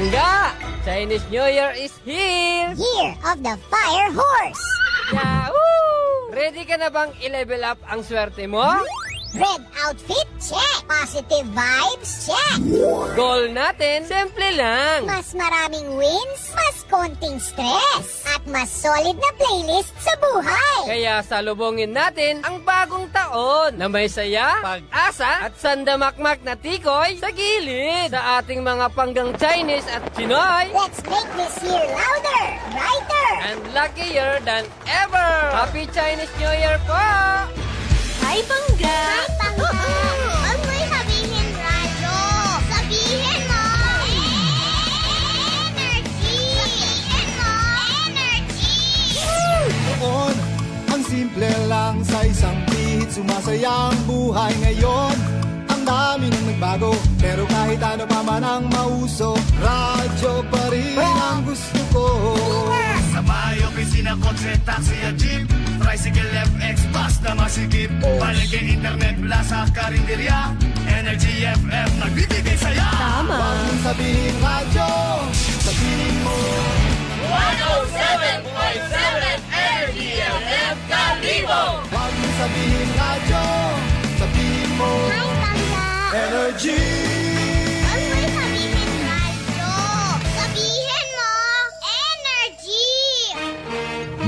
Bangga! Chinese New Year is here! Year of the Fire Horse! Yahoo! Ready ka na bang i-level up ang swerte mo? Red outfit? Check! Positive vibes? Check! Goal natin, simple lang. Mas maraming wins, mas konting stress, at mas solid na playlist sa buhay! Kaya salubungin natin ang bagong taon na may saya, pag-asa at sandamakmak na tikoy sa gilid sa ating mga panggang Chinese at Pinoy Let's make this year louder, brighter! and luckier than ever! Happy Chinese New Year po! Ay, bangga! Huwag mo'y sabihin radyo! Sabihin mo! Energy! Sabihin mo! Energy! Noon, ang simple lang sa isang pihit. Sumasaya ang buhay ngayon. Ang dami nang nagbago, pero kahit ano pa man ang mauso, radyo pa rin ang gusto ko. Sa bahay, opisina, kotse, taxi at jeep, tricycle, FX, bus na masikip, palengke, internet, plaza, karinderya, Energy FM, nagbibigay saya. Tama! Huwag mong sabihin radyo, sabihin mo 107.7 Energy FM Kalibo! Huwag mong sabihin radyo, sabihin mo Ay, bangga! Energy. Huwag mo'y sabihin radyo! Sabihin mo! Energy!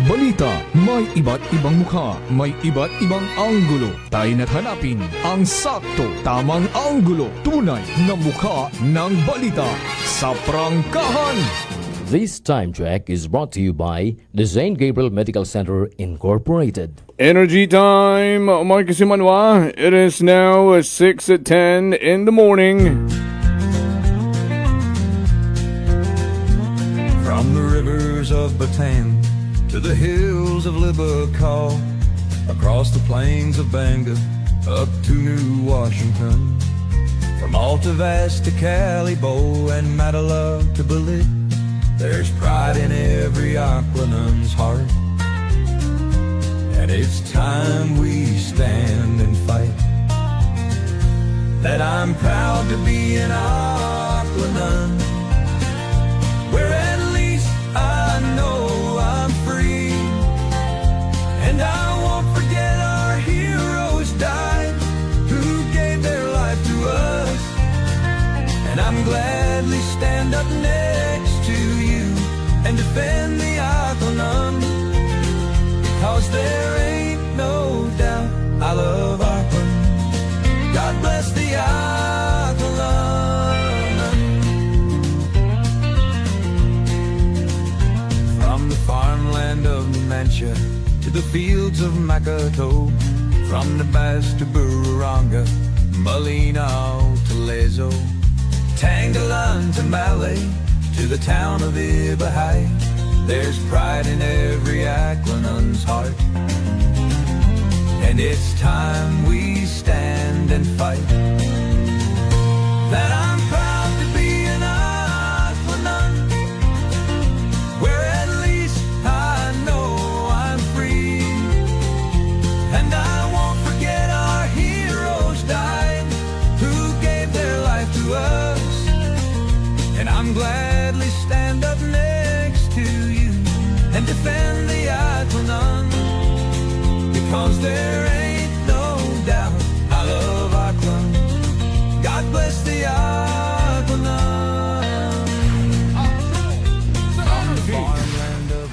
Balita, may iba't ibang mukha, may iba't ibang anggulo. Tayo na't hanapin ang sakto, tamang anggulo, tunay na mukha ng balita sa prangkahan. This time check is brought to you by the St. Gabriel Medical Center Incorporated. Energy time, Marcus Simanwa. It is now 6:10 in the morning. From the rivers of Bataan to the hills of Liverpool, across the plains of Bangor, up to New Washington, from Alta Vista to Calibo and Matalove to Balit, there's pride in every Aquanun's heart. And it's time we stand and fight. That I'm proud to be an Aquanun, where at least I know I'm free. And I won't forget our heroes died, who gave their life to us. And I'm gladly stand up next to you and defend the Aquanun, because there ain't no doubt I love Aquanun. God bless the Aquanun. From the farmland of Mancha to the fields of Makato, from the Bass to Bururanga, Malino to Lezo, Tangalan to Malay, to the town of Ibahai, there's pride in every Aquanun's heart. And it's time we stand and fight. That I'm proud to be an Aquanun, where at least I know I'm free. And I won't forget our heroes died, who gave their life to us. And I'm gladly stand up next to you and defend the Aquanun, because there ain't no doubt I love Aquanun. God bless the Aquanun. From the farmland of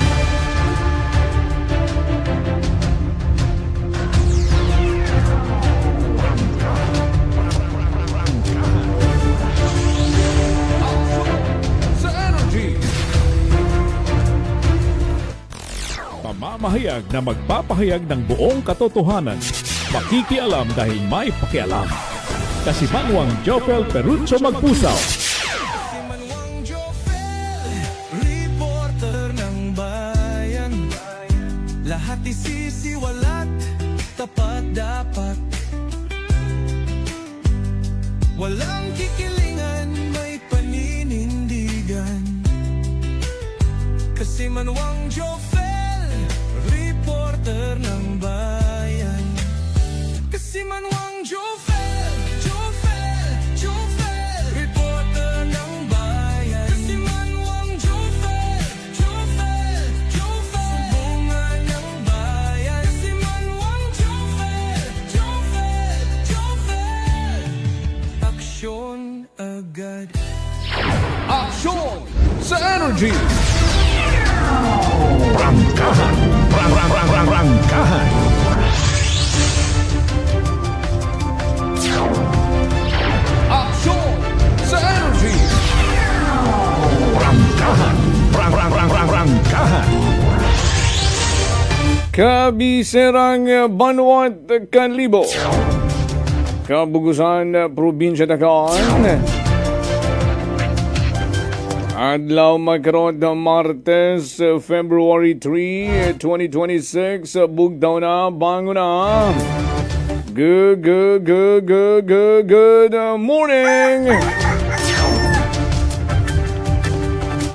Sa Energy. Pamamahayag na magpapahayag ng buong katotohanan. Makikialam dahil may pakialam. Kasimanwang Jopel Perucho Magpusaw. Simanwang Jopel, reporter ng bayan. Lahat isisiwalat, tapat dapat. Walang kikilingan, may paninindigan. Kasimanwang Jopel, reporter ng bayan. Kasimanwang Jopel, Jopel, Jopel, reporter ng bayan. Kabiserang Banwat Kanlibo, Kabugusan Probinsya Tacon. Adlaw magkaroon ng Martes, February 3, 2026. Bugdaw na, bango na. Good morning!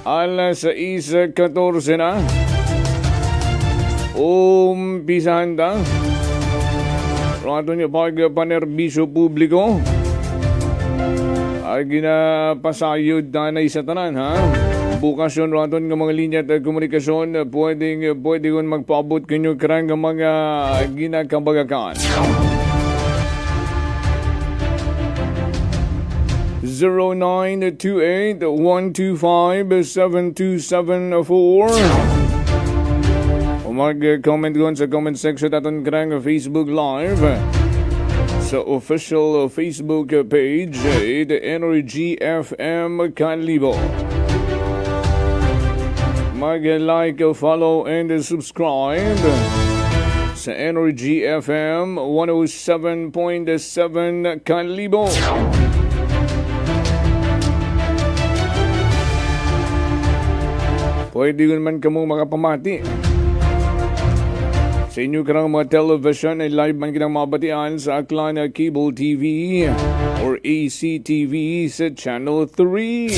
Alas 6:14 na. Umpisahan ta. Rato niyo pag panerbisyo publiko. Ay ginapasayod na sa tanan, ha? Bukas yun raton ng mga linya at komunikasyon. Pwede kong magpaabot kanyo karang ng mga ginakabagakan. 0928-125-7274. Mag-comment doon sa comment section natin karang Facebook Live sa official Facebook page the Energy FM Kanlibo. Mag-like, follow, and subscribe sa Energy FM 107.7 Kanlibo. Pwede naman kamo makapamati sa inyo karang mga television ay live man kinang mabatian sa Aklan Cable TV or ACTV sa Channel 3.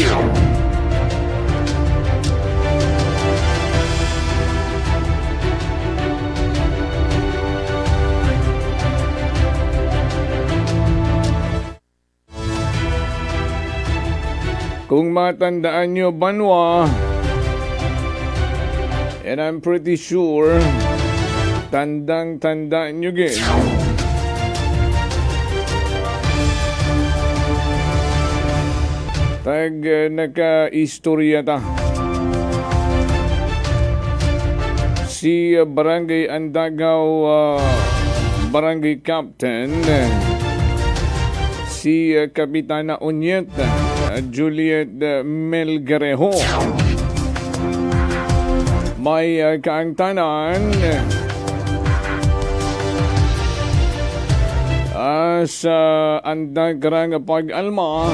Kung matandaan nyo, Banwa, and I'm pretty sure tandang-tanda nyo gin. Naka-istorya ta. Si Barangay Andagaw, Barangay Captain, si Kapitana Onyet, Juliet Melgarejo, may kaangtanan sa andagrang pag-alma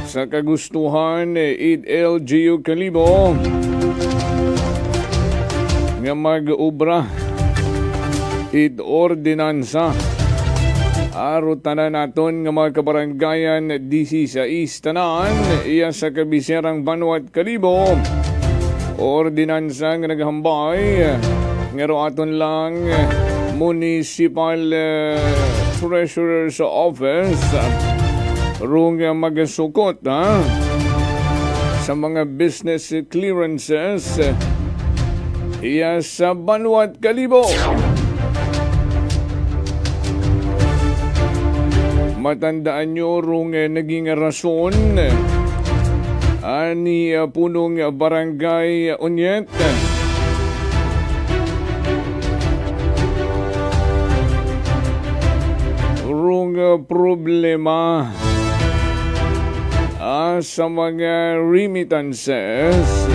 sa kagustuhan Eid LGU Kalibo nga mag-ubra Eid Ordinansa aro tanan naton nga mga kabarangayan DC sa Tanan iya sa kabiserang Banwat Kalibo. Ordinansa nga naghambay nga aton lang Municipal Treasurer's Office rung magasukot sa mga business clearances iya sa Banwat Kalibo. Matandaan nyo rung naging rason ani punong Barangay Onyet rung problema sa mga remittances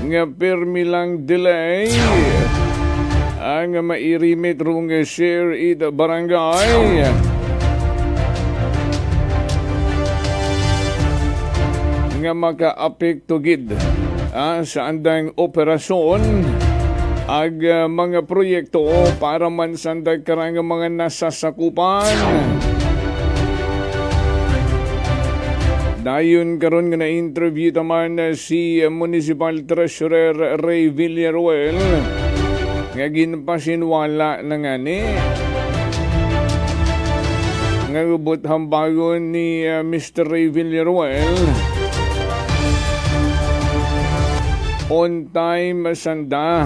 nga permi lang delay ang mairimit rung share it barangay nga maka-apekto gid sa andang operasyon ag mga proyekto para man sandag karang mga nasasakupan. Dayon karon nga na-interview taman si Municipal Treasurer Ray Villaruel nga ginpasinwala na nga ni nga gubot hambagon ni Mr. Ray Villaruel on time sanda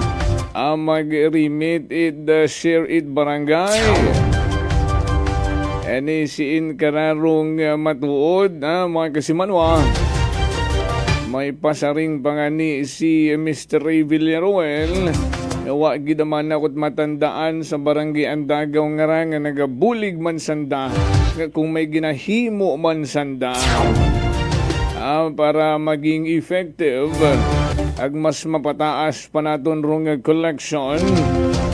mag-remit it share it barangay ani siin kararong matuod mga kasimanwa may pasaring pangani si Mr. Ray Villaruel. Wa gid man akot matandaan sa barangay Andagaw nga nagabulig man sanda nga kung may ginahimo man sanda para maging effective ag mas mapataas pa naton rong collection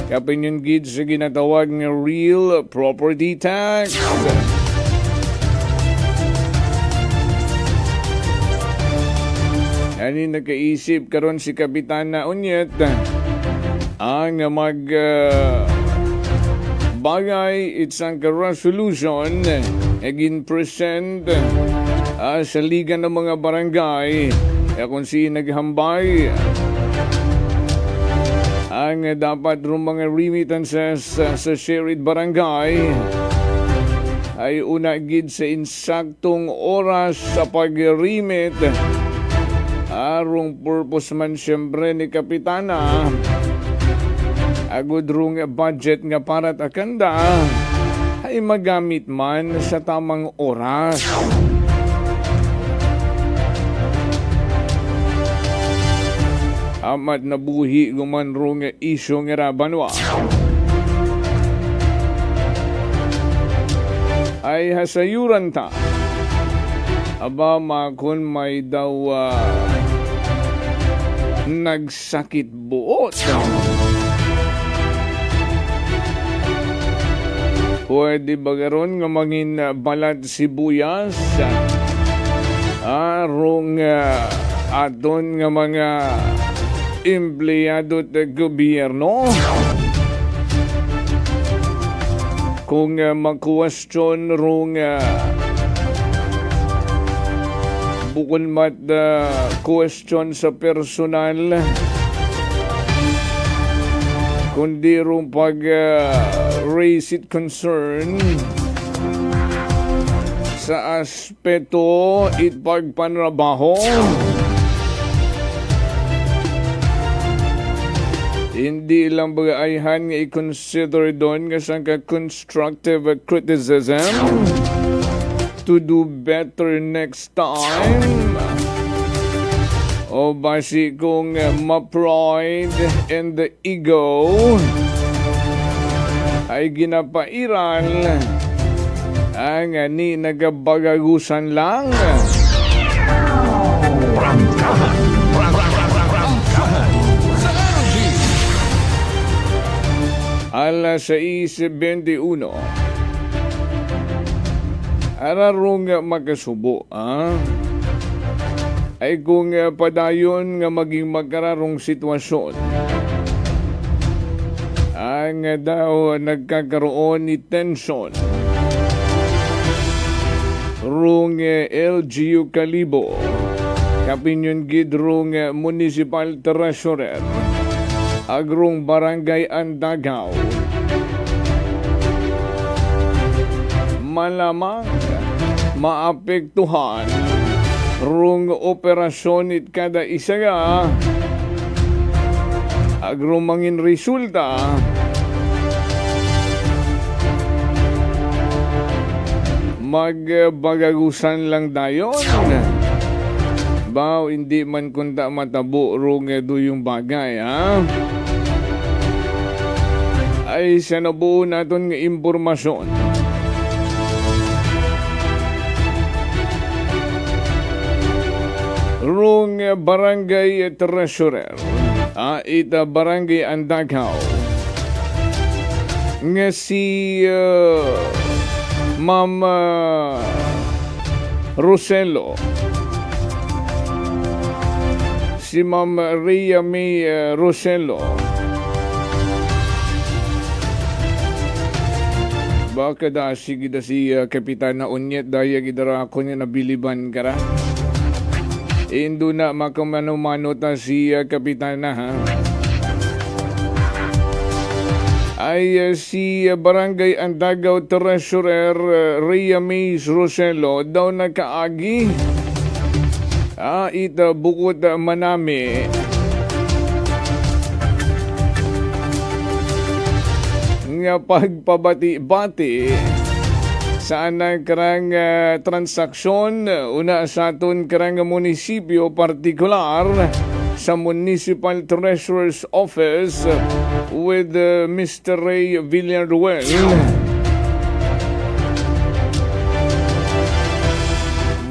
kapin yung gid sa ginatawag nga real property tax. Ani nakaisip karon si Kapitana Onyet ang bagay isang resolution agin present sa liga ng mga barangay kung si naghambay ang dapat rum mga remittances sa shared barangay ay una gid sa insaktong oras sa pag-remit arong purpose man siyempre ni Kapitana agud rong budget nga para takanda ay magamit man sa tamang oras. Amat na buhi guman rong isyo nga rabanwa ay hasayuran ta aba makon may daw nagsakit buot. Pwede ba garon nga mangin balat sibuyas arong aton nga mga empleyado at gobyerno kung mag-question rong bukod mat question sa personal kundi rong pag raise it concern sa aspeto it pagpanrabaho. Hindi lang bagayhan nga i-consider doon nga siyang constructive criticism to do better next time. O basi kung ma-pride and the ego ay ginapairan ang ni nagabagagusan lang. Alas 6:21 ararong magkasubo ay kung padayon nga maging magkararong sitwasyon ang daw nagkakaroon ni tension rong LGU Kalibo kapinyon gid rong municipal treasurer agrong barangay Andagaw malamang maapektuhan rong operasyon it kada isa nga agrong mangin resulta magbagagusan lang dayon baw hindi man kunta matabo rong yung bagay ay sa nabuo naton nga impormasyon rong barangay treasurer ita barangay Andagaw nga si Ma'am Rosello si Ma'am Rhea May Rosello baka da sige da si Kapitana Onyet daya gidara ako niya nabiliban kara indo na makamano-mano ta si Kapitana ay si Barangay Andagaw Treasurer Rhea May Rosello daw nakaagi ita bukod manami nga pagpabati-bati saan ang karang transaksyon una sa aton karang munisipyo partikular sa Municipal Treasurer's Office with Mr. Ray Villaruel.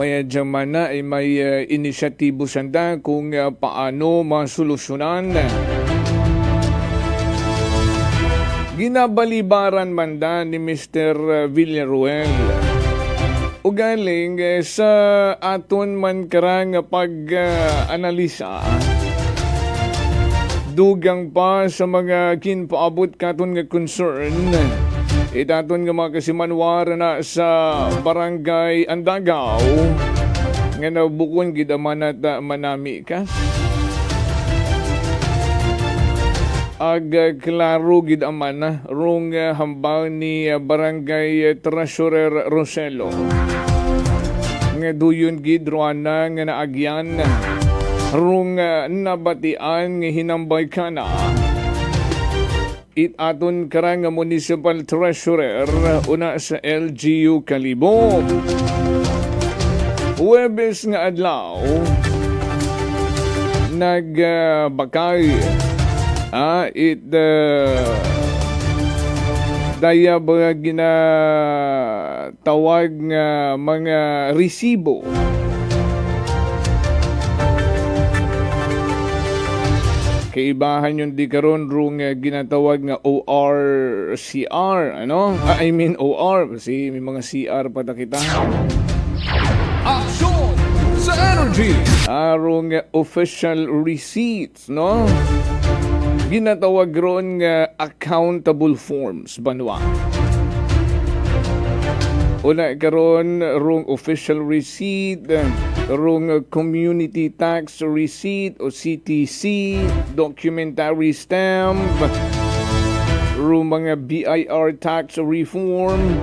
Maya dyaman na ay may inisyatibo sanda kung paano masolusyonan. Ginabalibaran manda ni Mr. Villaruel. Ugaling sa aton man karang pag-analisa, dugang pa sa mga kinpaabot katon nga concern, itaton nga mga kasimanwar na sa barangay Andagaw, nga nabukon gidaman at manami ka. Klaro gid aman na rong hambaw ni Barangay Treasurer Roselo. Nga duyon gid ruana nga naagyan rong nabatian nga hinambay kana. Aton karang municipal treasurer una sa LGU Kalibo. Huwebes nga adlaw nagbakay daya ba ginatawag nga mga resibo kaibahan yung di karon rung ginatawag nga ORCR, ano? I mean OR kasi may mga CR pa ta kita. Aksyon sa energy! Arong official receipts, no? Ginatawag ron nga accountable forms banwa. Una karon rong official receipt, rong community tax receipt o CTC, documentary stamp, rong mga BIR tax reform,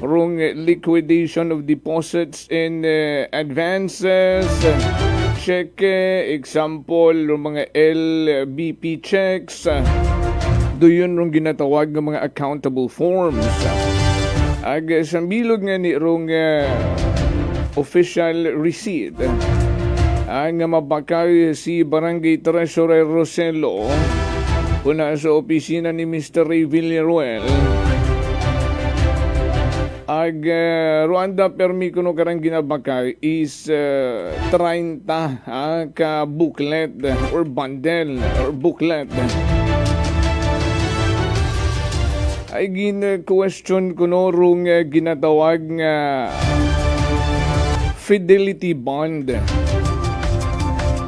rong liquidation of deposits and advances, check, example, mga LBP checks, doon rong ginatawag ng mga accountable forms. Ag sambilog nga ni rong official receipt, ang mabakay si Barangay Treasurer Roselo, una sa opisina ni Mr. Ray Villaruel, ag Rwanda permi kuno karang ginabakay is 30 ka booklet or bundle or booklet. Ay gin-question kuno rung ginatawag nga fidelity bond.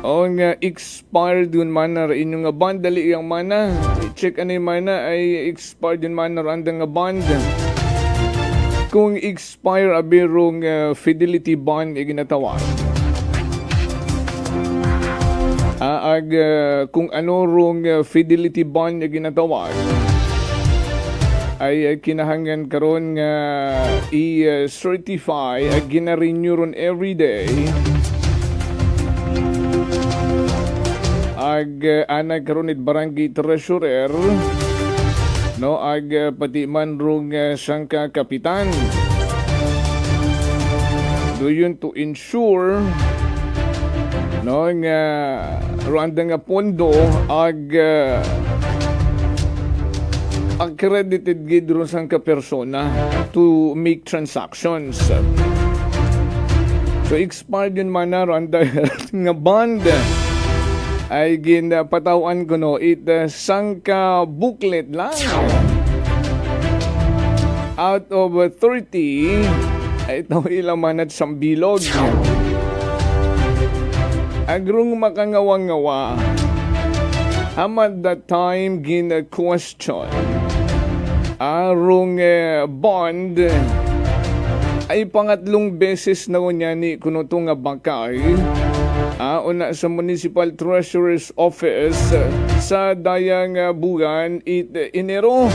O nga expired yun man na inyong nga bond dali yung mana. I-check anay mana ay expired yun man na randa nga bond. Kung expire abirong fidelity bond ginatawag. Kung ano rong fidelity bond ginatawag ay kinahanglan karon nga i-certify gina-renew ron every day. Anag karon it barangay treasurer, no, pati man rong sangka kapitan. Doon to ensure, no, nga Rwanda nga pondo accredited gid ron sangka persona to make transactions. So expired yun man na Rwanda nga bond ay ginpatawan ko no sangka booklet lang out of 30 ay ito ilang manat sambilog agrong makangawa-ngawa hamad that time gina-question arong bond ay pangatlong beses na kunya ni kuno to nga bakay una sa Municipal Treasurer's Office sa dayang buwan Enero.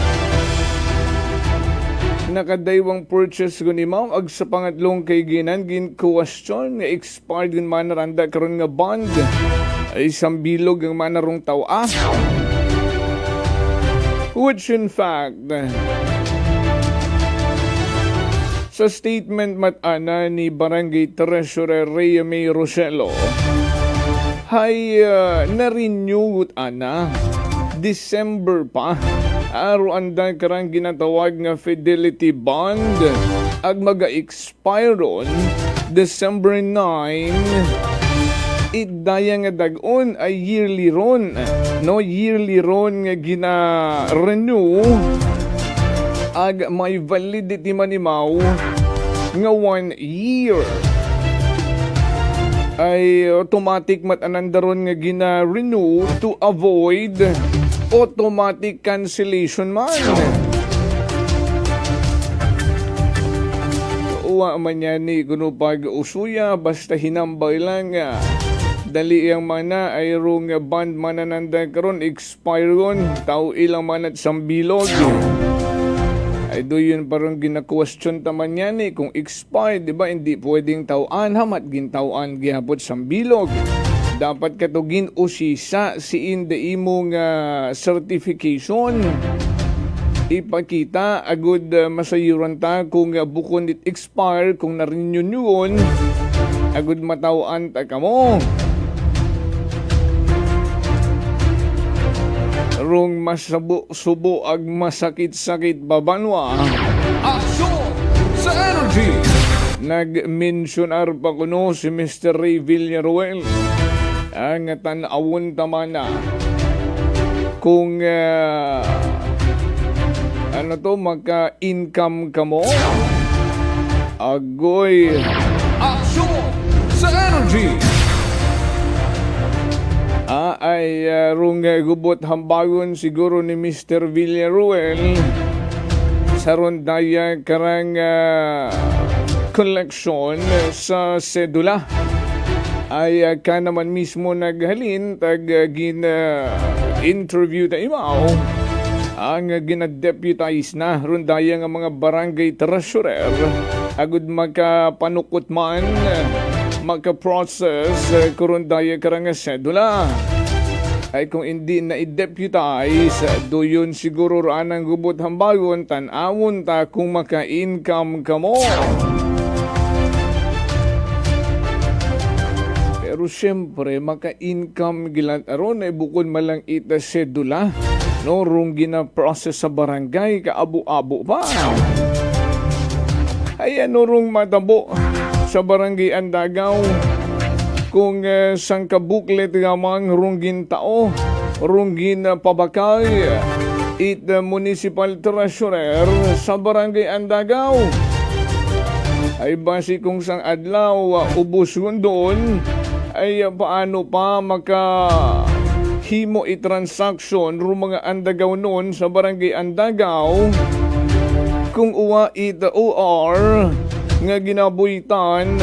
Nakadaywang purchase ko ni Ma'am ag sa pangatlong kay ginan gin-question nga expired yun manaranda karon nga bond ay sambilog ang manarong tawa. Which in fact sa statement matana ni Barangay Treasurer Ray May Roselo hay na-renew ana December pa Rwanda karang ginatawag nga fidelity bond ag maga-expire ron December 9, idaya nga dagon ay yearly ron. No, yearly ron nga gina-renew ag may validity manimaw nga 1 year. Ay automatic matanandaron nga gina-renew to avoid automatic cancellation man. Uwa man yan ni kuno pag usuya basta hinambay lang dali ang mana ay rong band manananda karon expire ron tao ilang manat sambilog. Ay do yun parang gina-question taman yan kung expired, di ba? Hindi pwedeng tawaan hamat gintawaan gihapot sambilog. Dapat katugin usisa si in the imong certification. Ipakita agud masayuran ta kung bukon it expire kung na-renew yun agud matawaan ta kamo. Rong masabo-subo ag masakit-sakit babanwa. Aksyon sa energy! Nag-mentionar pa kuno si Mr. Ray Villaruel ang tanawon tamana kung ano to maka-income ka mo. Agoy! Aksyon sa energy! Ay rung gubot hambagon siguro ni Mr. Villaruel sa rondaya karang collection sa sedula ay ka naman mismo naghalin tag interview ta imaw ang gina-deputize na rondaya nga mga barangay treasurer agud makapanukot man maka-process kurundaya karang sedula. Ay kung hindi na i-deputize, doon siguro raan ang gubot hambagon, tanawon ta kung maka-income ka mo. Pero siyempre, maka-income gilat aron ay bukod malang ita sedula. No, rung gina-process sa barangay, kaabo-abo pa. Ay ano rung matabo sa barangay Andagaw kung sang kabuklet gamang runggin tao, runggin pabakay it municipal treasurer sa barangay Andagaw ay basi kung sang adlaw ubos doon ay paano pa maka himo i-transaction ru mga Andagaw noon sa barangay Andagaw kung uwa it OR nga ginabuhitan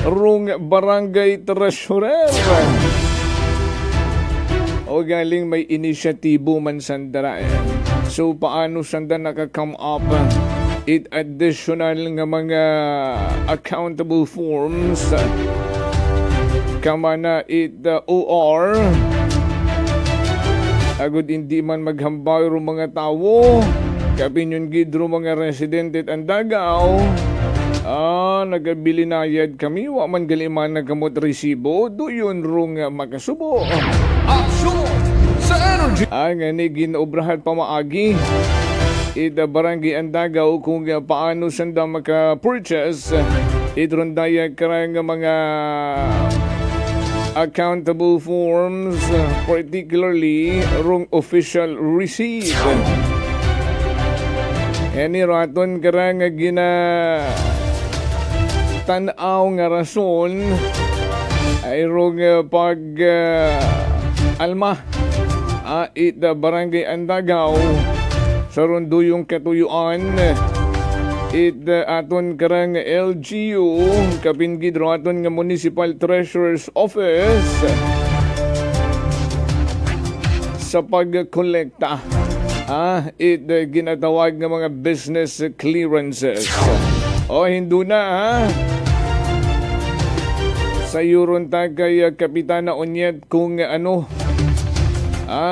rung barangay treasurer. O galing may inisyatibo man sandara. So paano sanda naka-come up it additional nga mga accountable forms kamana it OR agud hindi man maghambay ro mga tawo kapinyon gidro mga residente at Andagaw. Nagabili na yad kami, wa man galiman na gamot resibo, doon rung makasubo. Aksyon sa energy! Ang ginobrahan pamaagi, ida barangay Andagaw kung paano sanda maka-purchase, idrondaya karang mga accountable forms, particularly rung official receipt. Any raton karang tanaw nga rason ay rong pag alma it barangay Andagaw sa ronduyong katuyuan it aton karang LGU kapingidro aton nga Municipal Treasurer's Office sa pagkolekta it ginatawag nga mga business clearances. O hindu na sa yuron ta kay Kapitana Onyet kung ano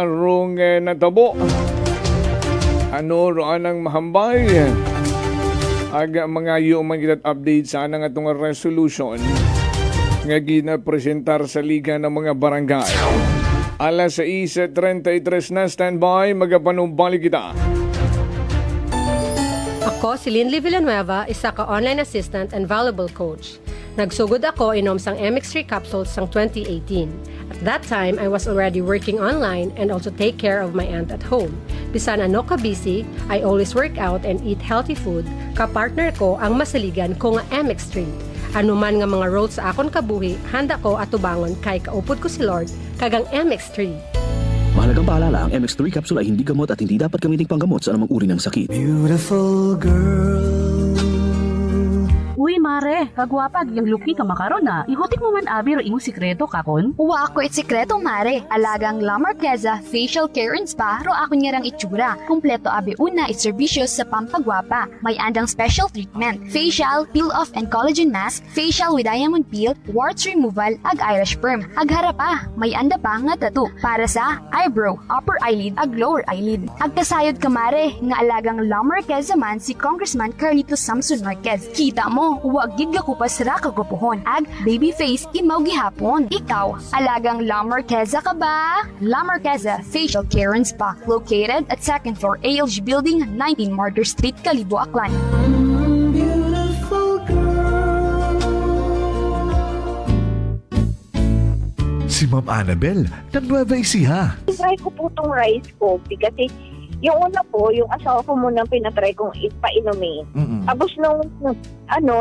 rong natabo ano roan ang mahambay aga mga yung magitat update sa anang atong resolution nga ginapresentar sa Liga ng mga Barangay. Alas 6:33 na, standby, magapanumbalik kita. Ako si Linley Villanueva, isa ka online assistant and valuable coach. Nagsugod ako inom sang MX3 capsules sang 2018. At that time, I was already working online and also take care of my aunt at home. Bisan ano ka busy, I always work out and eat healthy food. Kapartner ko ang masaligan ko nga MX3. Ano man nga mga roads sa akon kabuhi, handa ko atubangon kay kaupod ko si Lord kagang MX3. Mahalagang paalala, ang MX3 capsule ay hindi gamot at hindi dapat gamitin panggamot sa anumang uri ng sakit. Beautiful girl. Uy, mare, kagwapag yung luki ka makaron na. Ihutik mo man abi ro imong sikreto kakon. Uwa ako it sikreto, mare. Alagang La Marqueza Facial Care and Spa ro ako niyarang itsura. Kompleto abi una it serbisyos sa pampagwapa. May andang special treatment. Facial, peel-off and collagen mask, facial with diamond peel, warts removal, ag eyelash perm. Ag harapa, may anda pa nga tattoo para sa eyebrow, upper eyelid, ag lower eyelid. Ag kasayod ka, mare, nga alagang La Marqueza man si Congressman Carlito Samson Marquez. Kita mo, huwag gid ko pa sira kagupuhon. Ag baby face imaw gihapon. Ikaw, alagang La Marqueza ka ba? La Marqueza Facial Care and Spa, located at 2nd floor ALG Building, 19 Martyr Street, Kalibo, Aklan. Si Ma'am Annabel, ng Nueva Ecija. Try ko po itong rice coffee kasi yung una po, yung asawa ko muna pinatry kong ipainumin. Tapos nung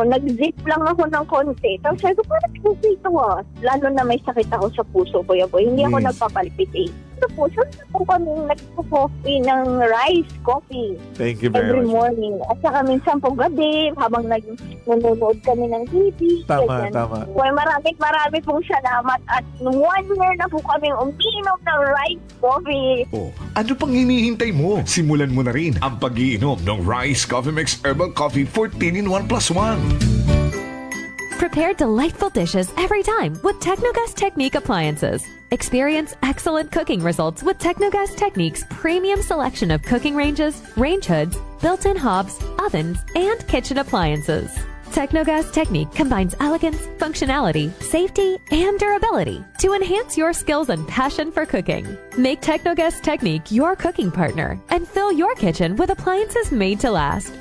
nag-zip lang ako ng konti. Tapos sabi ko, parang kasi ito Lalo na may sakit ako sa puso ko. Hindi ako nagpapalpitate. Ito po, saan po kami nagpo-coffee ng rice coffee. Thank you very every much. morning. At saka minsan po gabi, habang nanonood kami ng TV. Tama, ganyan. tama. Well, marami pong salamat. At nung 1 year na po kami umiinom ng rice coffee. Oh, ano pang hinihintay mo? Simulan mo na rin ang pag-iinom ng Rice Coffee Mix Herbal Coffee 14 in 1 plus 1. Prepare delightful dishes every time with Technogas Technique appliances. Experience excellent cooking results with Technogas Technique's premium selection of cooking ranges, range hoods, built-in hobs, ovens, and kitchen appliances. Technogas Technique combines elegance, functionality, safety, and durability to enhance your skills and passion for cooking. Make Technogas Technique your cooking partner and fill your kitchen with appliances made to last.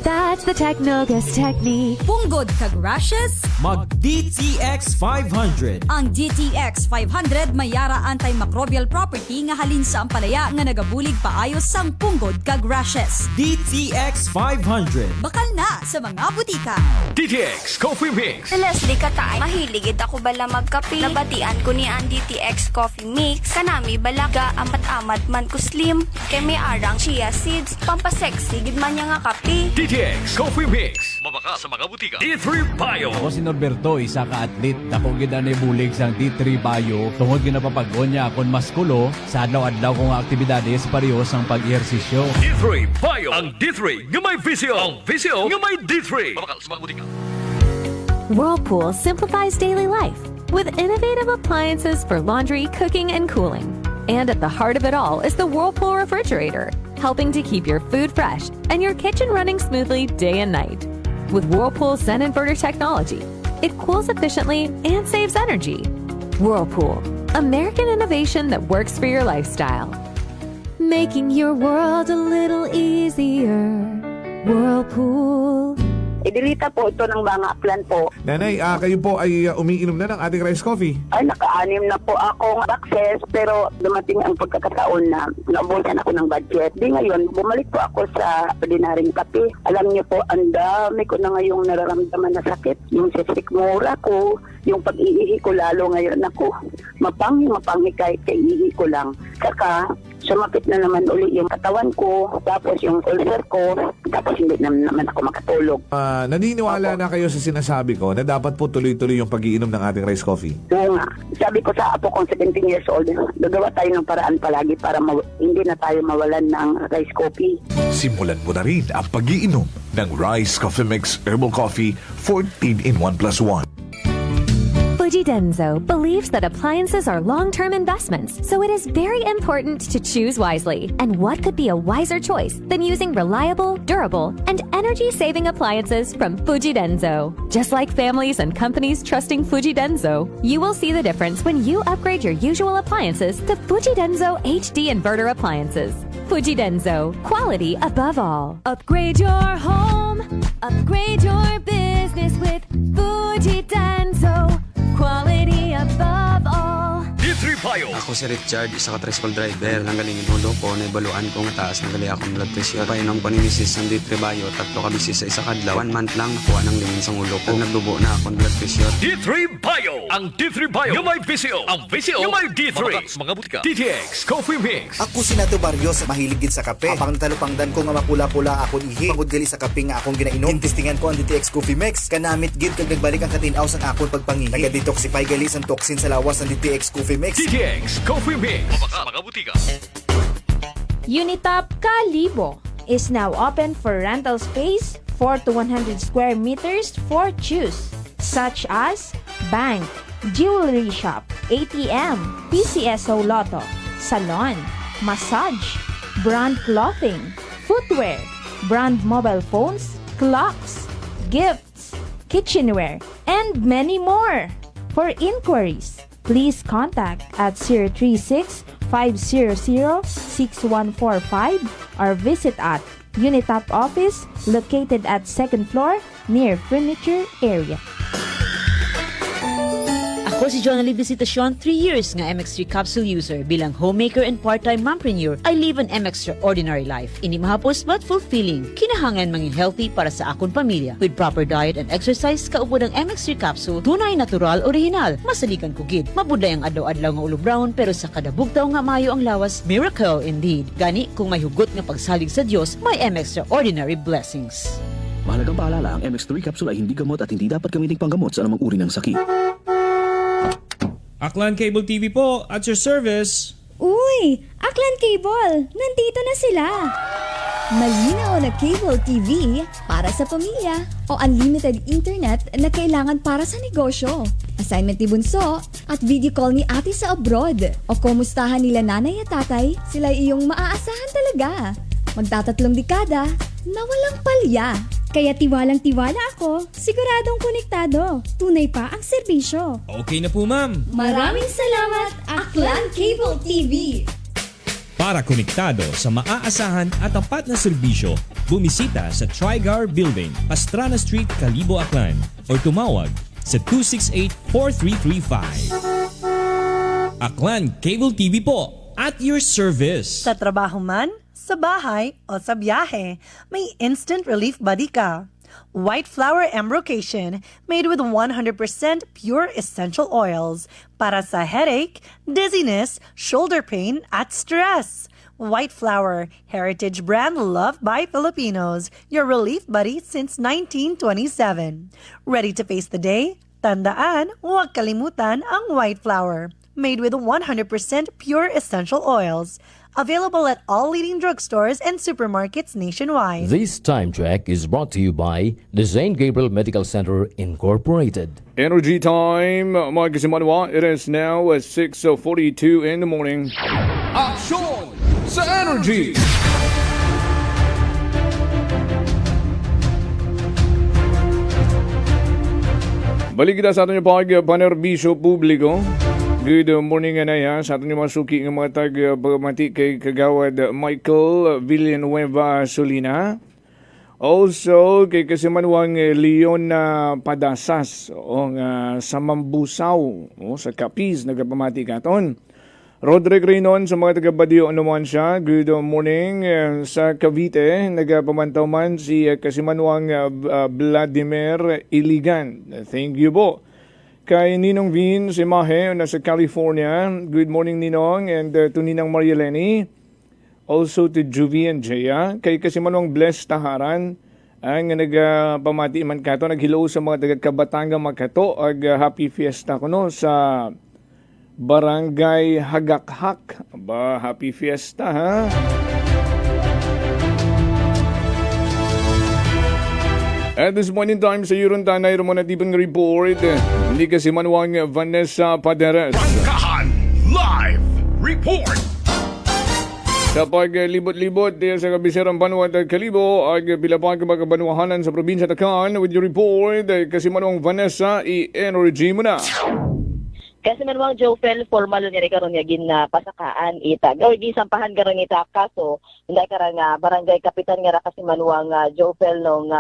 That's the Technogas Technique. Punggod kag rashes? Mag DTX 500. Ang DTX 500 may yara antimicrobial property nga halin sa ampalaya nga nagabulig paayos sang punggod kag rashes. DTX 500. Bakal na sa mga butika. DTX Coffee Mix. Leslie Katay, mahiligid ako bala magkape. Nabatian ko ni ang DTX Coffee Mix. Kanami balaga amat-amat man ko slim. Kay may arang chia seeds. Pampasexy gid man niya nga kape. DTX Coffee Mix. Mabaka sa mga butika. D3 Bio. Ako si Norberto, isa ka atlet. Dako gid ani bulig sang D3 Bio. Tungod ginapapag-on niya akon maskulo sa adlaw-adlaw kong aktibidades pareho sang pag-ehersisyo. D3 Bio. Ang D3 nga may visyo. Ang visyo nga may D3. Mabaka sa mga butika. Whirlpool simplifies daily life with innovative appliances for laundry, cooking, and cooling. And at the heart of it all is the Whirlpool refrigerator, helping to keep your food fresh and your kitchen running smoothly day and night. With Whirlpool's Zen inverter technology, it cools efficiently and saves energy. Whirlpool, American innovation that works for your lifestyle. Making your world a little easier. Whirlpool. Idilita po ito ng mga plan po. Nanay, kayo po ay umiinom na ng ating rice coffee. Ay, naka-anim na po akong access pero dumating ang pagkakataon na naubusan ako ng budget. Di ngayon, bumalik po ako sa ordinaryong kape. Alam niyo po, ang dami ko na ngayong nararamdaman na sakit. Yung sisikmura ko, yung pag-iihi ko lalo ngayon ako. Mapanghi kahit kaiihi ko lang. Saka, sumakit na naman uli yung katawan ko, tapos yung ulcer ko, tapos hindi naman ako makatulog. Naniniwala na kayo sa sinasabi ko na dapat po tuloy-tuloy yung pag-iinom ng ating rice coffee? Oo nga. Sabi ko sa apo kong 17 years old, gagawa tayo ng paraan palagi para hindi na tayo mawalan ng rice coffee. Simulan mo na rin ang pag-iinom ng Rice Coffee Mix Herbal Coffee 14 in 1 plus 1. Fujidenzo believes that appliances are long-term investments, so it is very important to choose wisely. And what could be a wiser choice than using reliable, durable, and energy-saving appliances from Fujidenzo? Just like families and companies trusting Fujidenzo, you will see the difference when you upgrade your usual appliances to Fujidenzo HD inverter appliances. Fujidenzo, quality above all. Upgrade your home, upgrade your business with Fujidenzo, quality above all. D3 Bio. Ako si Richard, isa ka tricycle driver. Nanggaling yung ulo ko, naibaluan ko nga taas ng gali akong blood pressure. Painom ko ni Mrs. ng D3 Bio, 3 ka bisis sa isa kadlaw. 1 month lang, nakuha ng lingin sa ulo ko. Naglubo na akong blood pressure. D3 Bio. Ang D3 Bio yung may VCO. Ang VCO yung may D3. Mga butika. DTX Coffee Mix. Ako si Nato Barrios, mahilig gid sa kape. Apang talupangdan ko nga mapula-pula akong ihi. Pagod gali sa kape nga akong ginainom. Tintistingan ko ang DTX Coffee Mix. Kanamit gid kag nagbalik ang katinaw sa akong pagpangihi. Naga-detoxify gali sa toxin sa lawas ng DTX Coffee Mix. DTX Coffee Mix. Mga butika. Unitop Kalibo is now open for rental space 4 to 100 square meters for choose, such as bank, jewelry shop, ATM, PCSO Lotto, salon, massage, brand clothing, footwear, brand mobile phones, clocks, gifts, kitchenware, and many more. For inquiries, please contact at 036-500-6145 or visit at Unitop office located at 2nd floor near furniture area. Ako si Jonali Visitacion, 3 years nga MX3 capsule user. Bilang homemaker and part-time mompreneur, I live an extraordinary life. Ini mahapos but fulfilling. Kinahangan mangin healthy para sa akon pamilya. With proper diet and exercise, kaupod ang MX3 capsule, tunay, natural, original. Masalikan ko gid. Mabuday ang adlaw-adlaw nga ulo brown, pero sa kada bugtaw nga mayo ang lawas, miracle indeed. Gani, kung may hugot nga pagsalig sa Dios, may extraordinary blessings. Mahalagang paalala, ang MX3 capsule ay hindi gamot at hindi dapat gamitin panggamot sa anumang uri ng sakit. Aklan Cable TV po, at your service. Uy! Aklan Cable! Nandito na sila! Malinaw na cable TV para sa pamilya o unlimited internet na kailangan para sa negosyo. Assignment ni Bunso at video call ni ate sa abroad. O kumustahan nila nanay at tatay, sila iyong maaasahan talaga. Magtatatlong dekada na walang palya. Kaya tiwalang-tiwala ako, siguradong konektado. Tunay pa ang serbisyo. Okay na po, ma'am. Maraming salamat, Aklan Cable TV! Para konektado sa maaasahan at tapat na serbisyo, bumisita sa Trigar Building, Pastrana Street, Kalibo, Aklan o tumawag sa 268-4335. Aklan Cable TV po, at your service. Sa trabaho man, sa bahay o sa biyahe, may instant relief buddy ka. White Flower Embrocation made with 100% pure essential oils para sa headache, dizziness, shoulder pain at stress. White Flower, heritage brand loved by Filipinos, your relief buddy since 1927. Ready to face the day? Tandaan, huwag kalimutan ang White Flower. Made with 100% pure essential oils. Available at all leading drugstores and supermarkets nationwide. This time check is brought to you by the St. Gabriel Medical Center Incorporated. Energy time, mga kasimanwa. It is now at 6:42 in the morning. Aksyon sa Energy! Balik kita sa atin yung panerbisyo publiko. Good morning anaya sa atin yung masuki ng mga tag-pagmati kay Kagawad Michael Villanueva Solina. Also kay Kasimanwang Leon Padasas sa Mambusaw sa Capiz nagpamati katon. Roderick Reynon sa mga taga-Badio naman siya. Good morning sa Cavite. Nagpamantaw man si Kasimanwang Vladimir Iligan. Thank you po. Kay Ninong Vin si Mahe nasa California. Good morning Ninong, and to Ninang Marieleni. Also to Juvie and Jaya. Kay Kasimanwang Bless Taharan ang nagpamati man kato. Naghilo sa mga taga-Kabatanga makato. Happy fiesta ko no sa Barangay Hagakhak. Happy fiesta ha. At this point in time sa Yuron Tanay Romanatibang report, hindi kasi manuwang Vanessa Paderes. Bangkahan Live Report! Sa paglibot-libot sa kabisirang Banwa at Kalibo, ay pilapag magkabanuahanan sa probinsya Takan with your report, kasi manuwang Vanessa, i-energy mo na. Kasi manuang Jofel, formal niya karon nga pasakaan ita. Gawin gisampahan karon ita kaso hindi karon nga barangay kapitan nga ra kasi manuang Jofel nung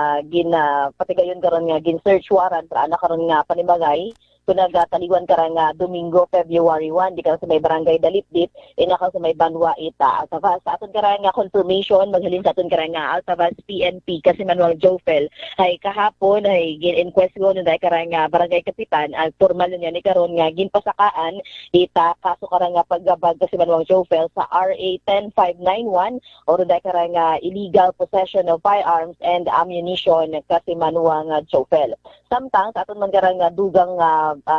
patigayon karon nga gin search warrant para ana karon nga panibagay kung nagataliwan ka nga Domingo, February 1, di ka sa may barangay Dalipdip, inakaw sa may Banwa Ita. Sa aton ka nga confirmation, maghalin sa aton ka nga Altavas PNP kasi manuang Jofel, ay kahapon ay gin-inquest ko nung dahil ka nga barangay kapitan, at formal niya ni karon nga ginpasakaan, ita kaso ka nga paggabag kasi manuang Jofel sa RA 10591 o dahil ka nga illegal possession of firearms and ammunition kasi manuang Jofel. Samtang sa aton man ka nga dugang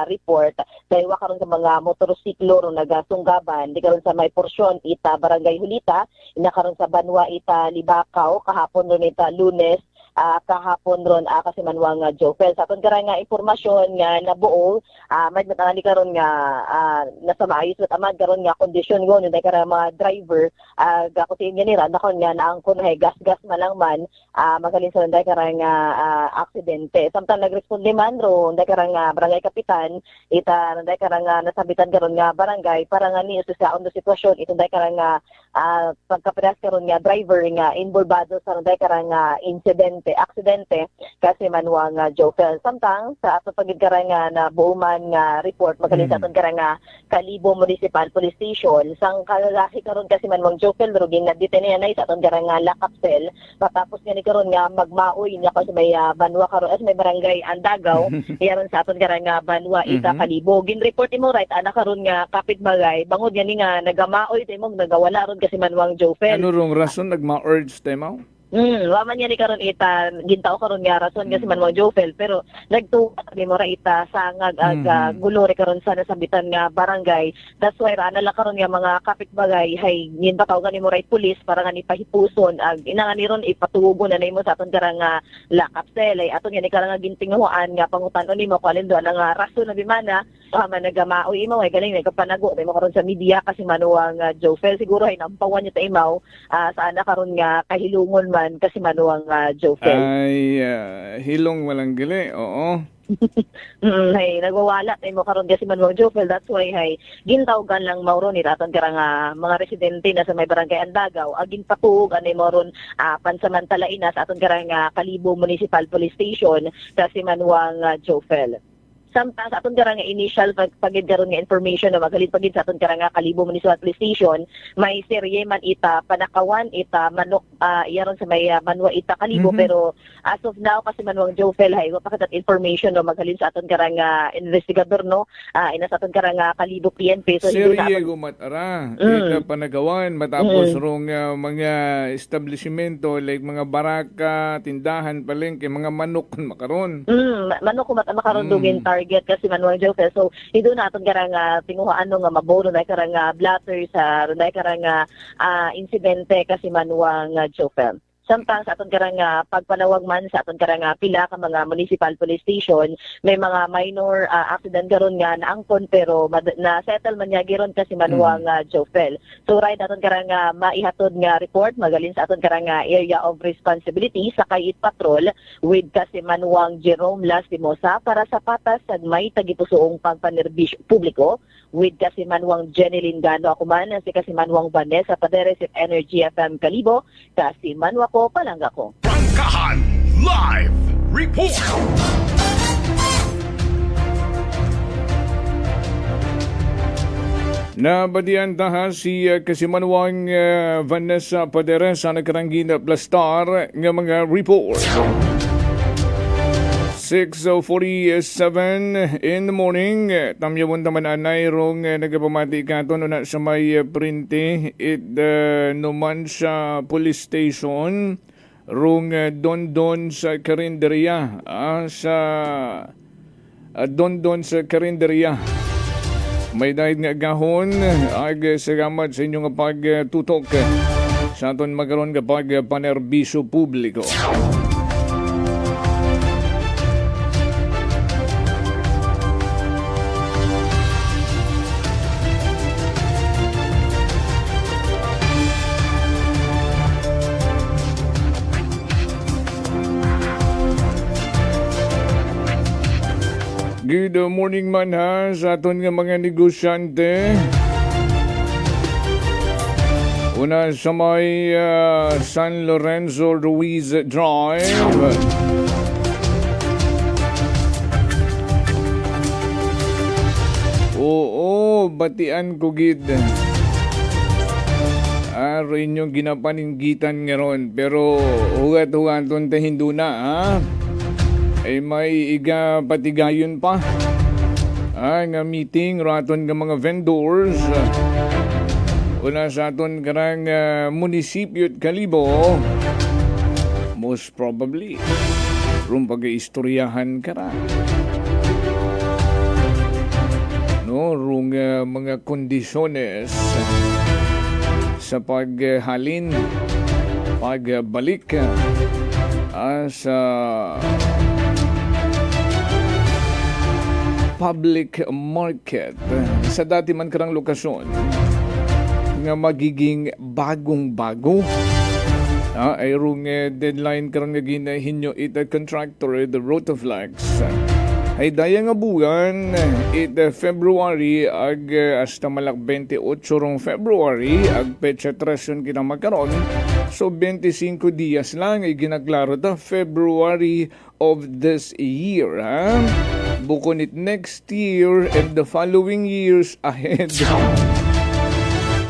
report dahil wa karon sa mga motorsiklo ro nagasunggaban di karon sa may porsyon ita barangay Hulita ina karon sa Banwa Ita Libakaw kahapon ron ita Lunes kahapon ron kasi manuang Jofel sa aton nga impormasyon nga nabuo may matangani karon nga nasa maayos at amad karon nga kondisyon go nday karon mga driver gakutin nga nira nakon nga naangkon hay gas-gas man magalin sa nday karon nga aksidente samtang nagresponde man ro nday karon nga barangay kapitan ita nday karon nga nasabitan karon nga barangay para nga ni sa undo sitwasyon ito nday karon nga pagkaperas karon nga driver nga involvado sa nday karon nga aksidente kasi manuang Jofel. Samtang sa ato pagid karon nga na buuman nga report magaling sa aton karon nga Kalibo Municipal Police Station sang kalaki karon kasi manuang Jofel rugin na detain na sa aton karon nga lock-up cell matapos nga ni karon nga magmaoy niya kasi may Banwa karon as may barangay Andagaw iyaron sa aton karon nga Banwa Ita Kalibo gin report imo right ana karon nga kapitbagay bangod nga ni nga nagamaoy timong nagawala ron kasi manuang Jofel. Ano rong rason nagma-urge tayo? Waman niya ni karon ita gintao karon nga rason nga si manuang Jofel pero nagtuwa ni mo ra ita sangag gulo re karon sa nasabitan nga barangay. That's why ana la karon nga mga kapitbagay hay ginbataw gani mo ra pulis para nga ni pahipuson inanga ni ron ipatubo na nimo sa aton karang nga lock-up cell ay aton nga ni karang gintinguhan nga pangutan-on nimo kung alin do nga rason na bimana man nagamaoy imo ay galing nagpanago mo karon sa media kasi manuang Jofel siguro ay nampawan niya ta imaw sa ana karon nga kahilungon man kasi manuang Jofel. Ay, hilong walang gali, oo. Hay nagwawala tay mo karon kasi manuang Jofel, that's why hay gintawgan lang mawro ni aton karang mga residente na sa may barangay Andagaw agin patuog ani mo ron pansamantala ina sa aton karang Kalibo Municipal Police Station kasi manuang Jofel. Samtang sa aton karang initial pagid karon nga information na magalit pagid sa aton karang Kalibo Municipal Police Station may serye man ita panakawan ita manok iyaron sa may Banwa Ita Kalibo pero as of now kasi manuang Jofel hay wa pa katat information no magalit sa aton karang investigador no ina sa aton karang Kalibo PNP so serye gumatara ita panagawan matapos rong mga establishmento like mga baraka tindahan palengke mga manok makaron manok makaron dugin target kasi manuang Jofel so ido na aton karang tinguhaan no nga mabono na karang blatter sa runay karang insidente kasi manuang Jofel. Samtang sa aton karang pagpanawag man sa aton karang pila ka mga municipal police station may mga minor accident karon nga naangkon pero na settle man niya giron kasi manuang Jofel. So right aton karang maihatod nga report magalin sa aton karang area of responsibility sa Kayit Patrol with kasi manuang Jerome Lastimosa para sa patas sa may tagipusoong pagpanerbisyo publiko with kasi manuang Jenny Gano ako man si kasi manuang Vanessa Paderes at Energy FM Kalibo kasi manuang ko palangga ko. Prangkahan Live Report! Nabadian taha si kasimanwang Vanessa Paderes sa nagkaranggi na Plastar nga mga report. 6:47 in the morning. Tamyawon naman anay rong nagapamati katon na sa may printe it naman sa police station rong Dondon sa Carinderia sa Dondon sa Carinderia. May dahil nga gahon ag salamat sa inyong pagtutok sa aton magkaroon kapag panerbisyo publiko. Good morning man ha sa aton nga mga negosyante. Una sa may San Lorenzo Ruiz Drive. Oo, batian ko gid. Rin yung ginapaninggitan ngayon. Pero hugat-hugaton ta hinduna ha. Ay may iga patigayon pa. Nga meeting raton nga mga vendors. Una sa aton karang munisipyo at Kalibo. Most probably. Rum pag-istoryahan kara. No, rung mga kondisyones sa paghalin, pagbalik sa public market sa dati man karang lokasyon nga magiging bagong-bago. Ay rung deadline karang nga ginahinyo ita contractor the Rotoflex. Ay daya nga buwan, February ag hasta malak 28 rong February ag petsa 3 kita magkaroon. So 25 dias lang ay ginaklaro ta February of this year. Bukod it next year and the following years ahead.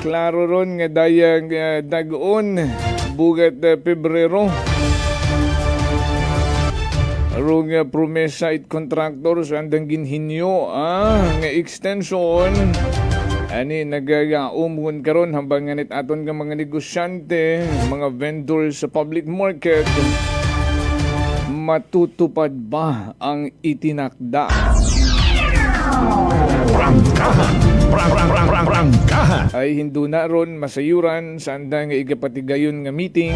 Klaro ron nga dayang dagoon bugat Pebrero. Arong promesa it contractors andang ginhinyo nga extension ani nagagaumon karon hambang nganit aton nga mga negosyante, mga vendors sa public market matutupad ba ang itinakda? Prangkahan. Ay hindu na ron masayuran sa andang nga igapatigayon nga meeting.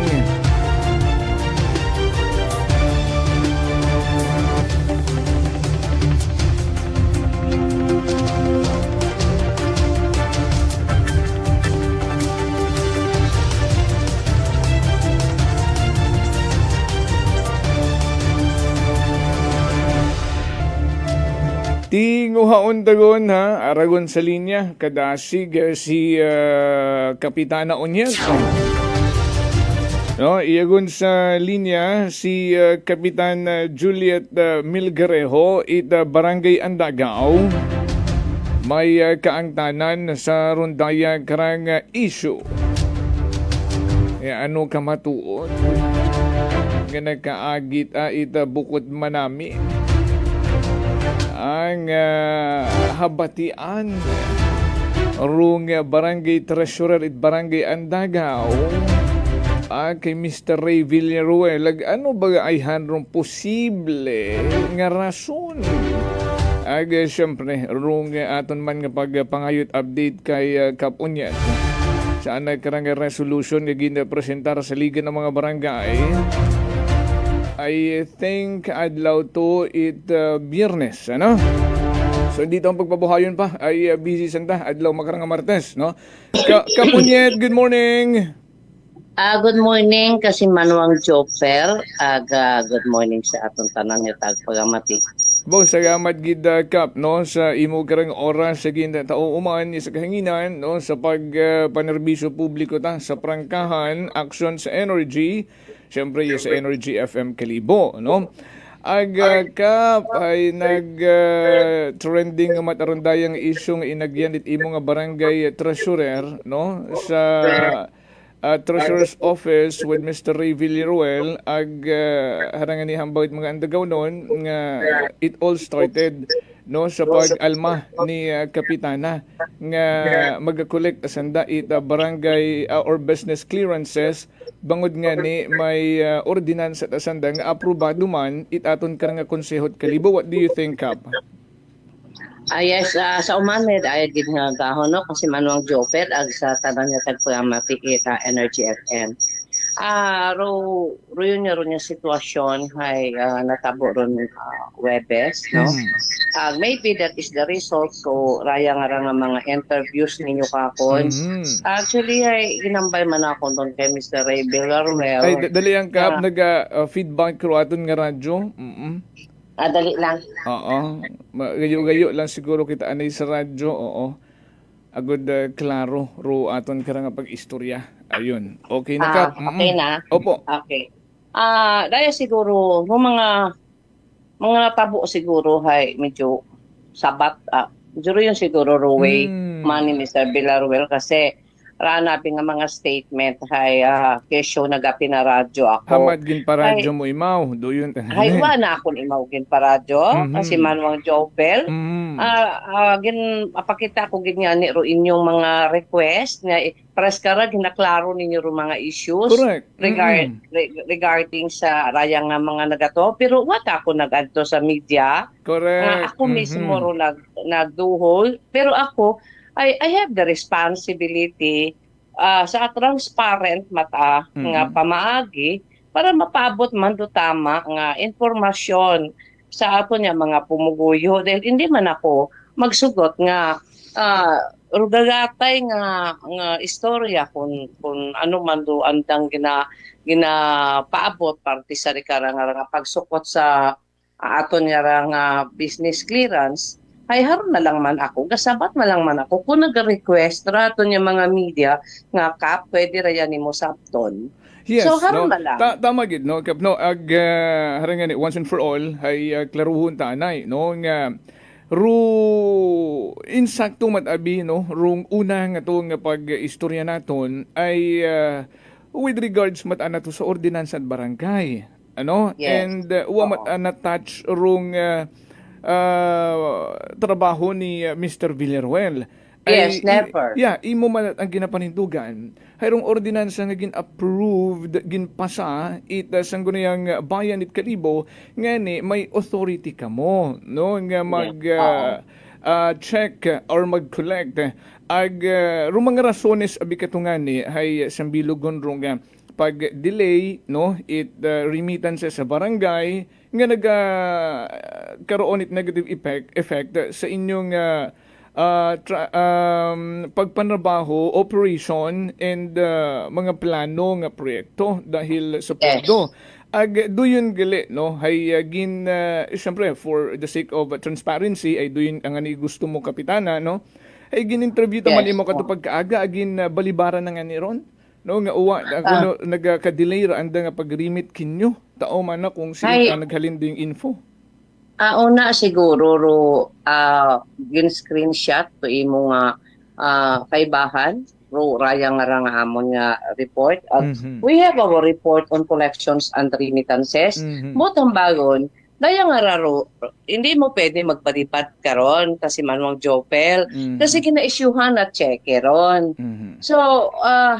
Tinguhaon tagon ha, aragon sa linya, kadasig si Kapitana Onyeg. No, iyagon sa linya si Kapitan Juliet Milgarejo it Barangay Andagaw. May kaangtanan sa rondaya karang issue. Ano ka matuon? Nga nagkaagit it bukod manami. Ang habatian rung barangay treasurer at barangay Andagaw kay Mr. Ray Villaruel ano ba ay hanrong posible nga rason syempre rung aton man nga pagpangayot update kay Kap Onyeg saan karang resolution nga ginapresentar sa Liga ng mga Barangay. I think adlaw to it Biyernes, ano? So dito ang pagpabuhayon pa ay busy santa adlaw makarang Martes, no? Kapunyet, good morning. Good morning kasi Manuang Joper. Good morning sa atong tanan nga tagpagamati. Bo salamat gid Kap no sa imo karang oras sa ginda tao uman sa kahanginan no sa panerbisyo publiko ta sa prangkahan action sa energy. Siyempre sa Energy FM Kalibo, no? Kap ay nag-trending matarundayang isyong inagyan dit imo nga barangay treasurer, no? Sa treasurer's office with Mr. Ray Villaruel harangan ni hambawit mga andagaw noon nga it all started no sa pag-alma ni Kapitana nga mag-collect asanda it barangay or business clearances bangod nga ni may ordinance at asanda nga aprobado man itaton ka nga konsehot Kalibo. What do you think, Kap? Yes, sa umanid ay gid nga gahon no kasi Manuang Joper ag sa tanan nga tagpagamati kita Energy FM. Ro yun nga sitwasyon ay natabo ron Webes, no? Maybe that is the result so raya nga mga interviews ninyo kakon. Actually ay ginambay man ako doon kay Mr. Ray Villaruel. Ay dali ang Kap naga feedback ro aton nga radyo. Dali lang. Oo. Gayo-gayo lang siguro kita anay sa radyo. Oo. Agad klaro ro aton karang pag-istorya. Ayun. Okay na Kap. Okay na? Opo. Okay. Dahil siguro, mga tabo siguro, medyo sabat. Siguro yun siguro, Ruway, man ni Mr. Villaruel, kasi ranapin nga mga statement, kesyo nagapi na radyo ako. Hamad gin paradyo mo imaw. Do yun. Wala akong imawagin paradyo, kasi Manuang Jobel. Apakita ko ginyani ro inyong mga request nga press kara ginaklaro ninyo ro mga issues. Correct. Regarding sa rayang nga mga nagato, pero wala ako nagadto sa media. Correct. Ako mismo ro nagduhol, pero ako I have the responsibility sa transparent mata nga pamaagi para mapaabot man do tama nga informasyon sa ato niya mga pumuguyo. Dahil hindi man ako magsugot nga rugagatay nga istorya kung ano man do andang ginapaabot parte sa nga pagsukot sa ato niya nga business clearance. Ay haron na lang man ako, kasabat na lang man ako kung nag-request rato niya mga media nga Kap, pwede ra yan nimo sabton. Yes, so haron no, na lang. Tama gid no Kap, no harang once and for all ay klaruhon ta anay no nga insakto matabi no rung una nga to nga pag-istorya naton ay with regards mata to sa ordinansa at barangay ano and wa touch rung trabaho ni Mr. Villaruel. Yes, never. Imo man ang ginapanindugan. Hayrong ordinansa nga gin-approved, gin-pasa, sang gunayang bayan it Kalibo, nga ni may authority kamo, no? Nga check or mag-collect. Mga rasones abi katungan ni, hay sambilugon rong pag-delay, no? Remittances sa barangay, nga karoon it negative effect sa inyong pagpanrabaho, operation, and mga plano nga proyekto dahil sa pondo. Doon gali, no? Siyempre, for the sake of transparency, ay doon ang ani gusto mo kapitana, no? Ay gin-interview taman imo katupag kaaga, balibara na nga ni Ron. No nga uwa nagka-delay ra anda nga pag-remit kinyo tao man na kung sino ang naghalin ding info. Una siguro gin screenshot to imo nga kaibahan ro rayang nga amon nga report. We have our report on collections and remittances. Motong bagon daya nga raro, hindi mo pwede magpalipat karon kasi Manuang Jopel kasi kina-issuehan na cheque ron. So,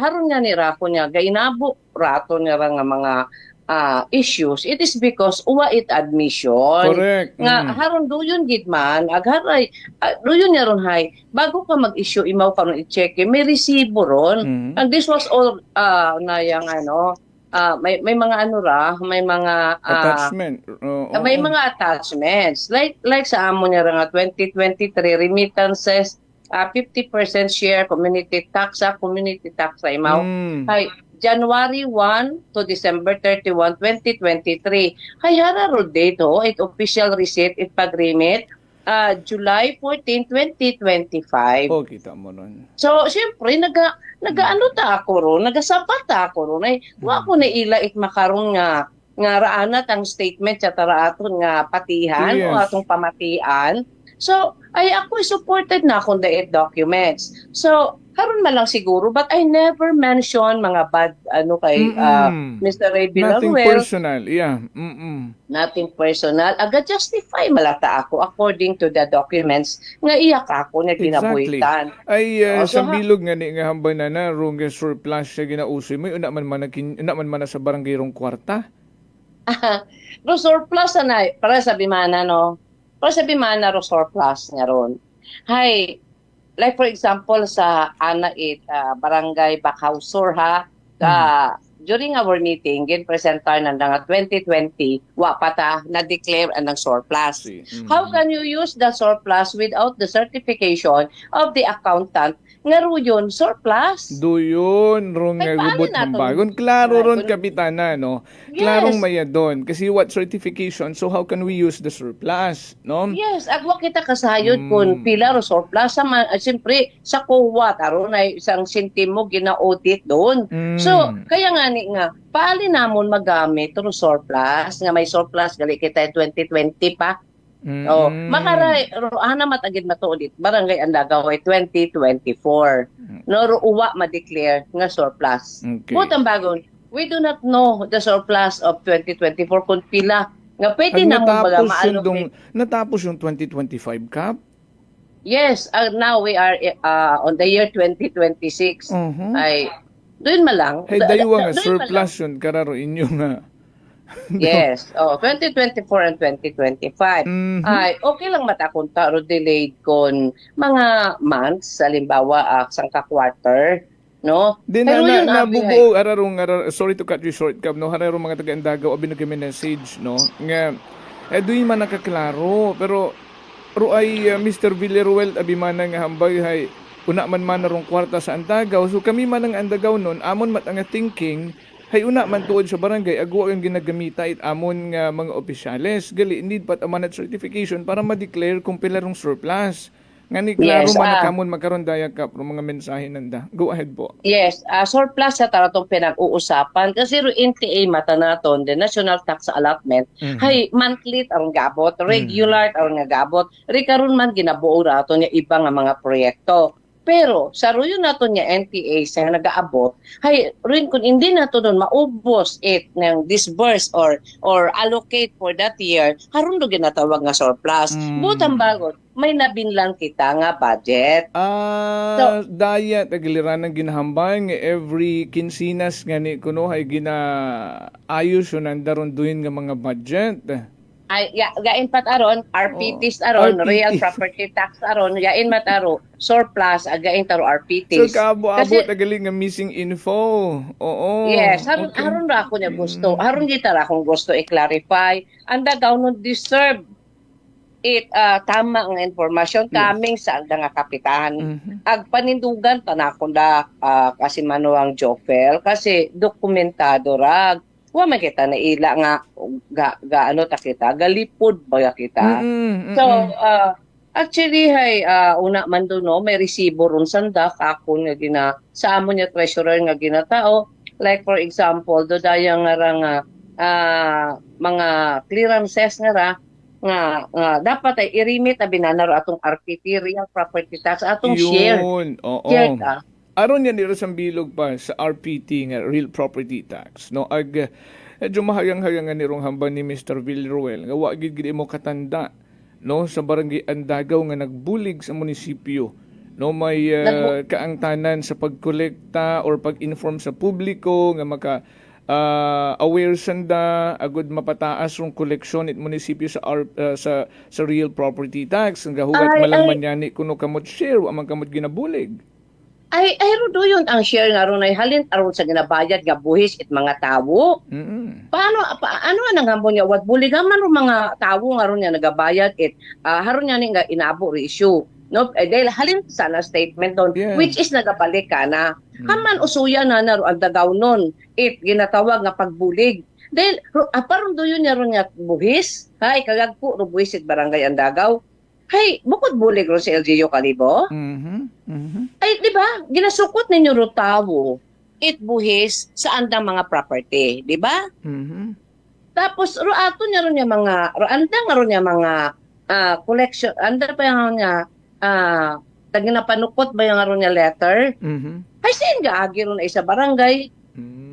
haron nga ni Rapo niya, gainabo rato nga mga issues, it is because uwa it admission. Correct. Nga haron doyon gidman, agharay doyon nga ron hay, bago ka mag-issue imaw karon i-cheque, may resibo ron. And this was all na yang may mga may mga attachment. May mga attachments. Like sa amo niya nga 2023 remittances 50% share community tax imaw. Hay January 1 to December 31, 2023. Hay hararo date it official receipt it pag-remit July 14, 2025. Kita mo nun. So, siyempre, nagaano ta ako ron, nagasapat ta ako ron. Ay, wa ko na ila makaroon nga raanat ang statement sa taraton nga patihan o atong pamatian. So, ay ako supported na akong the documents. So, karon man lang siguro, but I never mention mga bad kay Mr. Ray Villaruel. Nothing personal, Nothing personal. Justify malata ako according to the documents nga iyak ako na ginabuhitan. Ay sa bilog nga ni nga hambay na rong surplus siya ginausoy mo una man sa barangay rong kwarta. Ro surplus na para sa bimana no. Para sa bimana ro surplus nga ron. Hay like for example sa barangay Bakausor during our meeting gin-presentar na nga 2020 wa pata na-declare ang surplus. How can you use the surplus without the certification of the accountant nga ro yun, surplus. Doon, rong Ay, paano gubot nato? hambagon. Klaro ron, Ay, kapitana, no? Yes. Klarong maya doon. Kasi what certification, so how can we use the surplus, no? Yes, agwa kita kasayod kung pila ro surplus sa siyempre sa COA aron ay isang sentimo gina-audit doon. So, kaya nga ni nga paali namon magamit ro surplus nga may surplus gali kita 2020 pa. Oh, makaray ana matagid matuulit barangay Andagaw ay 2024. No ro uwa ma-declare nga surplus. Okay. Butang bagon, we do not know the surplus of 2024 kung pila nga pwede na mo baga maalok. Natapos yung 2025 cap? Yes, now we are on the year 2026. Ay doon malang. Hey, daywa nga surplus yun kararo inyo nga. Yes. 2024 and 2025. Ay, okay lang matakunta ro delayed kon mga months, halimbawa sangka quarter, no? Din Pero yun nabubo sorry to cut you short kab no hararo mga taga Andagaw abi nagkami message no nga doy man nakaklaro pero ro ay Mr. Villaruel abi man nga hambay hay una man rong kwarta sa Andagaw so kami man ang Andagaw non amon mat nga thinking hay una man tuod sa barangay agwa ang ginagamita it amon nga mga opisyales gali need pat amanat certification para ma-declare kung pila rong surplus nga ni klaro Yes, man nakamon magkaron daya ka pro mga mensahe nanda go ahead po. Yes, surplus sa taratong pinag-uusapan kasi ro NTA mata naton the National Tax Allotment hay monthly ang gabot, regular ang nga gabot, ri karon man ginabuo rato nga iba nga mga proyekto. Pero sa ruyo nato niya NTA sa nagaabot, hay rin kung hindi nato doon maubos it ng disburse or allocate for that year, haron do ginatawag nga surplus. Butang bagot, may nabinlang kita nga budget. Daya tagiliran ng ginahambay nga every kinsinas nga ni kuno hay ginaayos yun nandaron duin nga mga budget. Ay gain pat aron RPTs aron real property tax aron gain mat aro surplus gain taro RPTs. So kaabo-abot tagaling nga missing info. Oo. Yes, aron ra ako niya gusto. Aron kita ra akong gusto i-clarify. Andagaw no deserve it tama ang information coming sa anda nga kapitahan. Ag panindugan tanakon da kasi manuang Jofel kasi dokumentado ra. Wa makita na ila nga ano ta kita galipod ba kita. So actually hay una man do no may resibo ron sanda ako nga sa amo niya treasurer nga ginatao like for example do dayang nga mga clearances nga dapat ay i-remit binanaro atong RPT real property tax atong share. Oo. Share Aron yan nila sa bilog pa sa RPT nga real property tax no ag medyo mahayang-hayang ni rong hambal ni Mr. Villaruel nga wa gid mo katanda no sa barangay Andagaw nga nagbulig sa munisipyo no may kaangtanan sa pagkolekta or pag-inform sa publiko nga maka aware sanda agud mapataas rong koleksyon it munisipyo sa real property tax nga huwat malang manyani kuno kamot share wa man kamot ginabulig. Ay do yun ang share nga ron ay halin aron sa ginabayad nga buhis it mga tawo. Paano ano nang hambon niya wat buligan man ro mga tawo nga ron niya nagabayad it haron niya nga inabo ri issue. No, dahil halin sana statement doon which is nagabalik ka na. Kaman usuya na ro Andagaw non it ginatawag nga pagbulig. Dahil aparon do yun niya ron nga buhis. Hay kagagpo ro buhis it barangay Andagaw. Hay, bukod bulig ro si LGU Kalibo. Ay, di ba? Ginasukot ninyo ro tawo, it buhis sa andang mga property, di ba? Tapos, ro ato niya ron niya mga, ro andang ron niya mga collection, andang pa yung niya, taginapanukot ba yung ron niya letter? Ay, sin gaagi ron ay sa barangay.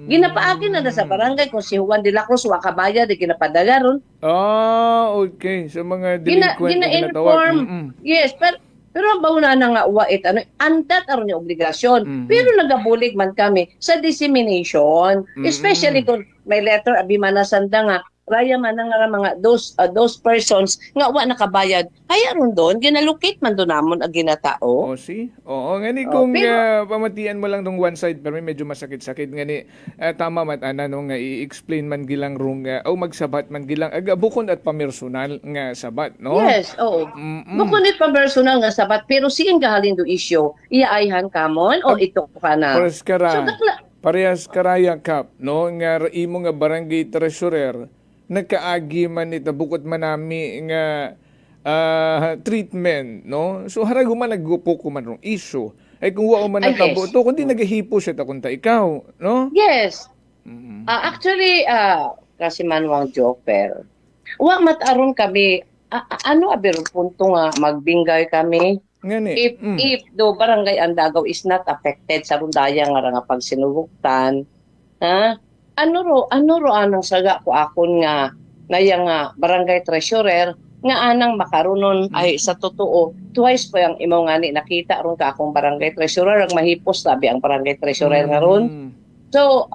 Ginapaagi na sa barangay kung si Juan de la Cruz wakabayad di ginapadala ron. Okay. Sa mga delinquent na gina-inform. Yes, pero ang bauna na nga wait antat aron yung obligasyon. Pero nagabulig man kami sa dissemination, especially kung may letter abi manasanda nga raya man nga mga those persons nga wa nakabayad kaya ron doon ginalocate man doon namon ang ginatao. Oo, ngani kung pamatian mo lang dong one side pero medyo masakit-sakit ngani tama man ana no nga i-explain man gilang rong o magsabat man gilang aga bukod at pamersonal nga sabat no. Yes, oo. Bukod it pamersonal nga sabat pero siyang gahalin do issue iyaayhan kamon o ito ka na. Parehas karaya kap no nga imo nga barangay treasurer nagkaagi man ito bukod manami nga treatment no so harago man naggupo ko man rong issue ay kung wa man natabo to kundi nagahipo siya ta kunta ikaw no. Yes. Actually kasi Manuang Joper wa mataron kami ano abiro punto nga magbingay kami ngani if do barangay Andagaw is not affected sa rundaya nga pagsinubuktan ano ro anong saga ko akon nga nga barangay treasurer nga anang makarunon ay sa totoo twice pa yung imaw ngani nakita ron ka akong barangay treasurer ang mahipos sabi ang barangay treasurer nga ron. So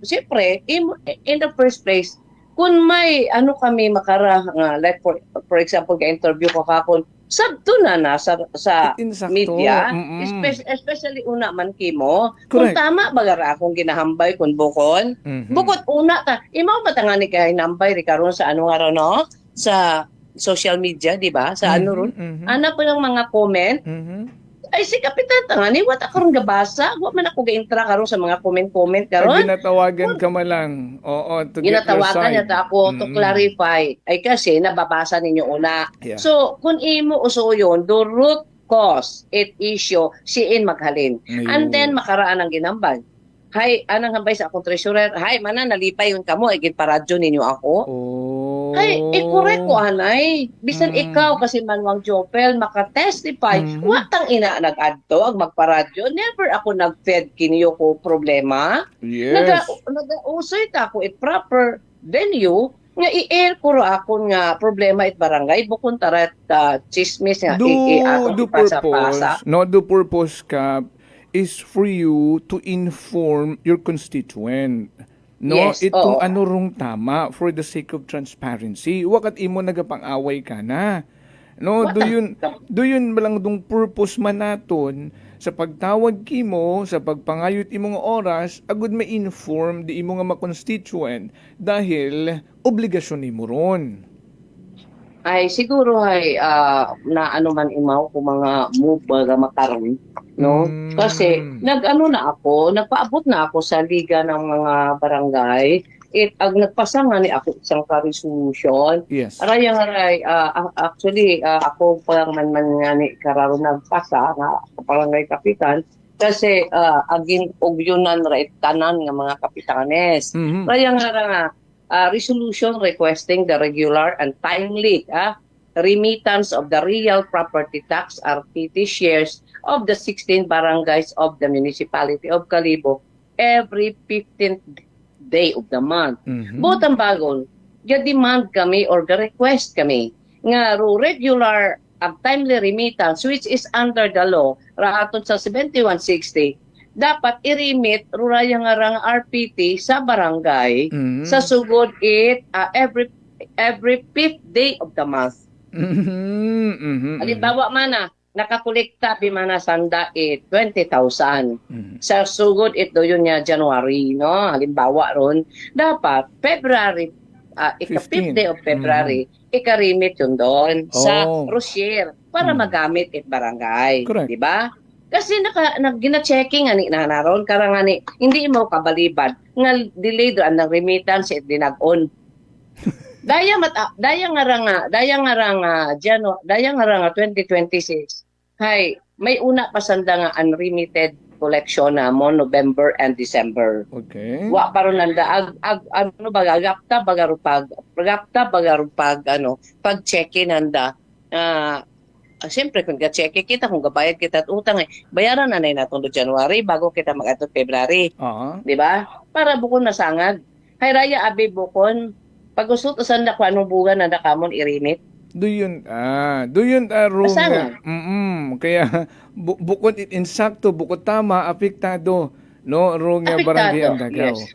siyempre in the first place kung may ano kami makara nga like for example ga interview ko kakon sabto na sa media, especially una man kimo. Kung tama bagara akong ginahambay kun bukod. Bukod una ta, imaw matangani kay nambay ri karon sa ano nga ron no? Sa social media, di ba? Sa ano ron. Ana po yung mga comment. Ay si Kapitan tangani wat ako ron gabasa, wa man ako ga-intra karon sa mga comment karon. Ginatawagan ka man lang. Oo, to ginatawagan niya ako to clarify. Ay kasi nababasa ninyo una. Yeah. So kung imo usuyon the root cause it issue siin maghalin. And then makaraan ang ginambal. Hay anang hambay sa akong treasurer. Hay mana nalipay yung kamo ay paradyo ninyo ako. Ay, correct ko anay. Bisan ikaw kasi Manuang Jopel maka-testify. Watang ina nag-adto ag magparadyo. Never ako nag-fed kiniyo ko problema. Yes. Nag-usoy ta ako proper venue nga i-air ko ako nga problema it barangay bukod tarat chismis nga do purpose ka is for you to inform your constituent. No, yes, itong ano rong tama for the sake of transparency. Wakat imo nagapang-away ka na. No, do yun malang dong purpose man naton sa pagtawag kimo sa pagpangayot imong oras agud ma-inform di imo nga ma-constituent dahil obligasyon nimo ron. Ay siguro ay na ano man imaw ko mga move baga makaron no kasi nagpaabot na ako sa liga ng mga barangay nagpasa nga ni ako isang resolution. Yes. Actually ako pa man nga ni kararo nagpasa nga barangay kapitan kasi aging ugyunan ra tanan nga mga kapitanes. Resolution requesting the regular and timely remittance of the real property tax RPT shares of the 16 barangays of the municipality of Kalibo every 15th day of the month. Botang bagon, ga-demand kami or ga-request kami nga regular and timely remittance which is under the law raton sa 7160 dapat i-remit ruraya nga rang RPT sa barangay sa sugod every 5th day of the month. Halimbawa man nakakolekta bimana sanda 20,000. Sa sugod ito yun nga January no halimbawa ron dapat February ika-5th day of February ika-remit yun doon sa Rocher para magamit it barangay. Di ba? Kasi gina-checking ani na naron karang ani hindi mo kabalibad nga delayed ang remittance it dinag-on. Daya nga ranga 2026. Hay, may una pa sanda nga unremitted collection na mo November and December. Okay. Wa paron nanda ano baga gapta bagarupag pag-check-in nanda. Siyempre kung ga-check kita kung gabayad kita at utang bayaran na natong do January bago kita mag-ato February. Di ba? Para bukon nasangag. Hay raya abi bukon pag usot usan na kung anong bugan na nakamon i-remit. Do yun room. Kaya bukod insakto bukod tama apektado no rong barangay Andagaw. Yes.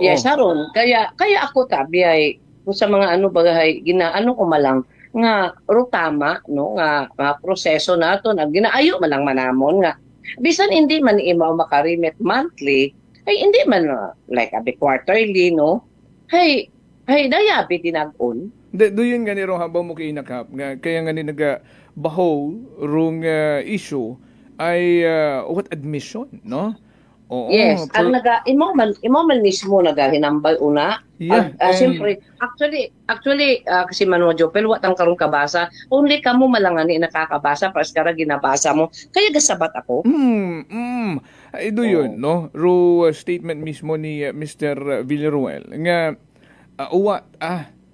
Yes, haron. Kaya ako tabi ay kung sa mga ano bagahay ginaano ko malang nga tama no nga proseso nato na ginaayo malang manamon nga bisan hindi man imaw makarimit monthly ay hindi man like abi quarterly no hay dayabi tinag-on. Do yun nga ni rong habang mo kinakap nga kaya nga ni nagabaho rong issue ay what admission no. Oo, Yes, ang imo man mismo nagahinambay una. Yeah, Siyempre, actually kasi Manuel Jopel watang karong kabasa, only kamo malangani nakakabasa pas kara ginabasa mo. Kaya gasabat ako. Ay do yun no. Ro statement mismo ni Mr. Villaruel nga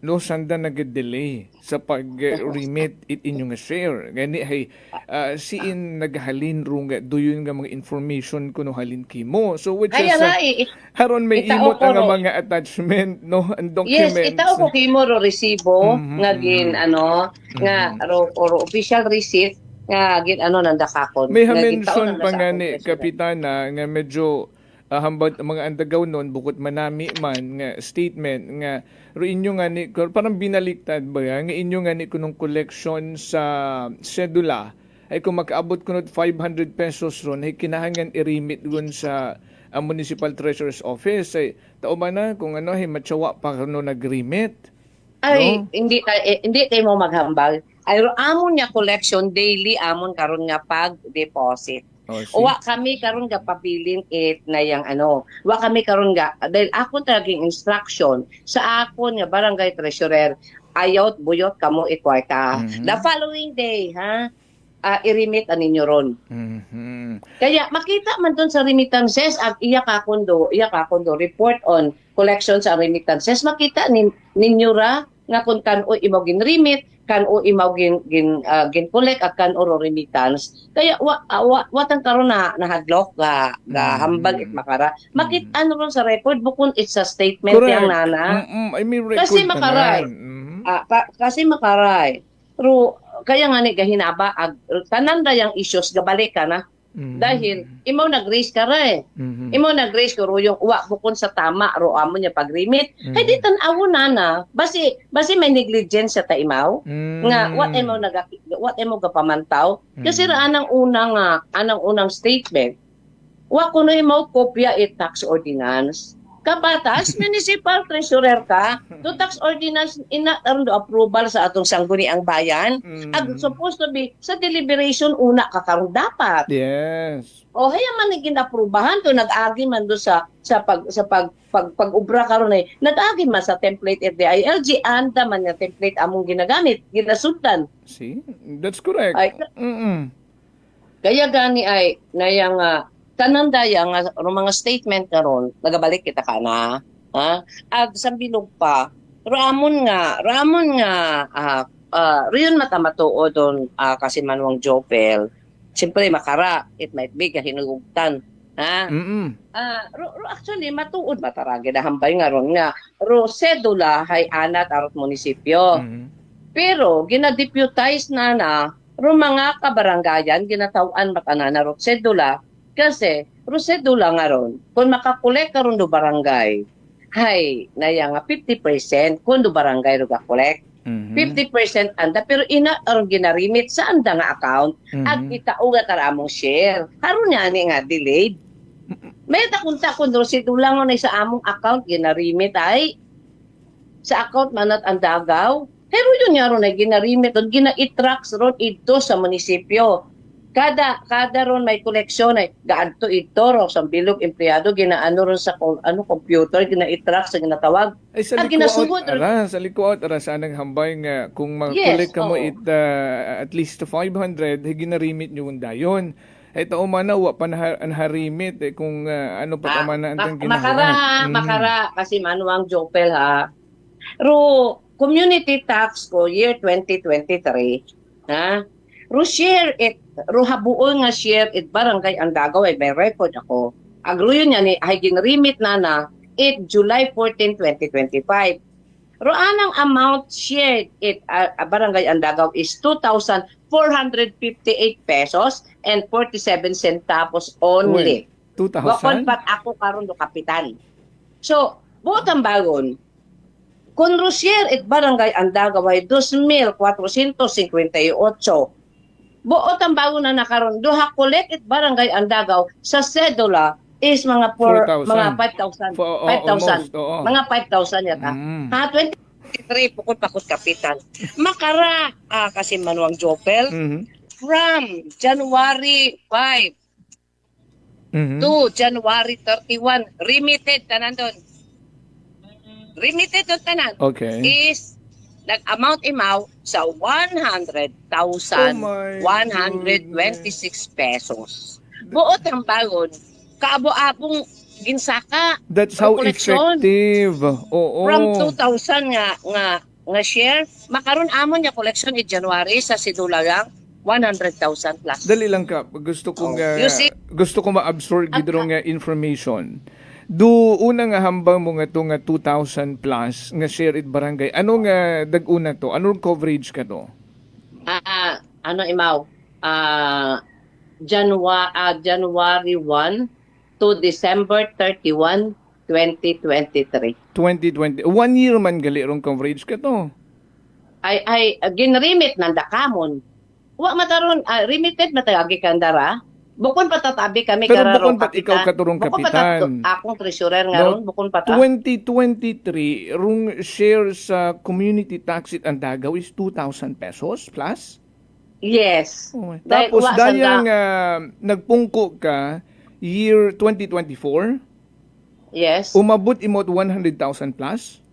no sanda nag-delay sa pag-remit it inyong share. Gani hay siin naghalin rung doyon nga mga information kuno halin kimo. So which is haron may imot ang mga attachment no and documents. Yes, itaw ko kimo ro resibo nga gin nga ro official receipt nga gin nandakakon. May mention pa nga ni kapitana nga medyo hambad mga andagaw nun bukod manami man nga statement nga ro inyo nga ni parang binaliktad ba nga inyo nga ni kunong collection sa sedula ay kung makaabot kunod 500 pesos ron ay kinahangan i-remit gun sa Municipal Treasurer's Office ay tao ba na kung ay matsawa pa kuno nag-remit ay no? hindi tayo mo maghambal ay amon nga collection daily amon karon nga pag-deposit. Wa kami karon ga pabilin it na yang wa kami karon ga dahil ako talagang instruction sa akon nga barangay treasurer ayot buyot kamo ikwarta. The following day i-remit aninyo ron. Kaya makita man dun sa remittances ag iya ka kondo report on collection sa remittances makita ninyo ra nga kung kan-o imaw gin-remit kan-o imaw gin-collect at kan-o remittance. Kaya watang karon na hadlok ga hambal it makara. Makita ron sa record bukod it's a statement yang nana. I mean record kasi makaray. Kasi makaray. Pero kaya nga ni gahinaba tanan dayang issues gabalik ka na. Dahil imo nag-raise ka ra imo nag-raise ko yung bukod sa tama ro amo niya pag-remit kay di tan-awo na basi may negligence sa imaw nga what imo gapamantaw kasi ra anang unang statement wa kuno imaw kopya tax ordinance kabatas municipal treasurer ka to tax ordinance do approval sa atong sangguniang bayan ag supposed to be sa deliberation una ka karon dapat yes haya man gin-aprubahan to nag-agi man do sa pag-ubra karon ay nag-agi man sa template FDILG anda man nga template among ginagamit ginasudlan see that's correct kaya gani ay nayang tanan daya nga mga statement karon nagabalik kita kana ag sambilog pa ramon nga riyon matamatuo don kasi Manuang Jopel siyempre makara it might be hinugugtan actually matuod mataragi na hambay nga ron nga ro sedula hay anat arot munisipyo pero ginadeputize na ro mga kabarangayan ginatawaan matanana ro sedula kasi prosedula nga ron kung makakolek ka ron do barangay hay naya nga 50% kung do barangay ro ga-collect 50% anda pero aron ginarimit sa anda nga account ag itao nga taramong share haron nga ni nga delayed may takunta kung prosedula nga sa among account ginarimit ay sa account manat andagaw pero yun nga ron ay ginarimit ron gina-i-tracks ron ito sa munisipyo kada ron may koleksyon ay gaadto ito ro sa bilog empleyado ginaano ron sa computer gina-i-track sa ginatawag ay sa likuot ara sa anang hambay nga kung mag-collect ka mo at least 500 ginarimit nyo dayon ay tao man wa pa naharimit kung ano pa man ang ginawa makara kasi Manuang Jopel ro community tax ko year 2023 ro share it ro habuol nga share it barangay ang dagaw ay may record ako agro yun yan ay ginrimit na July 14, 2025 ro anang amount shared it barangay ang dagaw is 2,458 pesos and 47 centavos only 2,000 wakon pat ako karon do kapitan so buot ang bagon Con Rosier et Barangay Andagaw ay 2,458. Buot ang bago na nakaroon. Duha kolek et Barangay Andagaw sa sedula is mga 4,000. mga 5,000. 5,000. Mga 5,000 yata. Ha, 23 pukul pakot kapital. Makara kasi Manuang Jopel from January 5 to January 31 remitted tanan doon. Remitted doon tanan. Okay. Is nag-amount imaw sa 100,126 pesos. Buot ang bagon, kaabo-abong ginsaka. That's how koleksyon. effective. Oo. From 2,000 nga share, makaroon amon niya collection in January sa sidula lang 100,000 plus. Dali lang ka. Gusto ko You see? gusto ko ma-absorb gidro nga information. Do una nga hambang mo nga to nga 2,000 plus nga share it barangay. Ano nga dag-una to? Anong coverage ka to? Ano imaw? January 1 to December 31, 2023. 2020. 1 year man gali rong coverage ka to. Ay ginremit ng dakamon. Wa mataron remitted matagagi kandara. Bukon patatabi kami Pero kararong bukon pat ikaw katurong kapitan. Akong treasurer nga ron bukon pata. 2023 rong share sa community tax it Andagaw is 2,000 pesos plus? Yes. Tapos dahil nagpungko ka year 2024? Yes. Umabot imot 100,000 plus?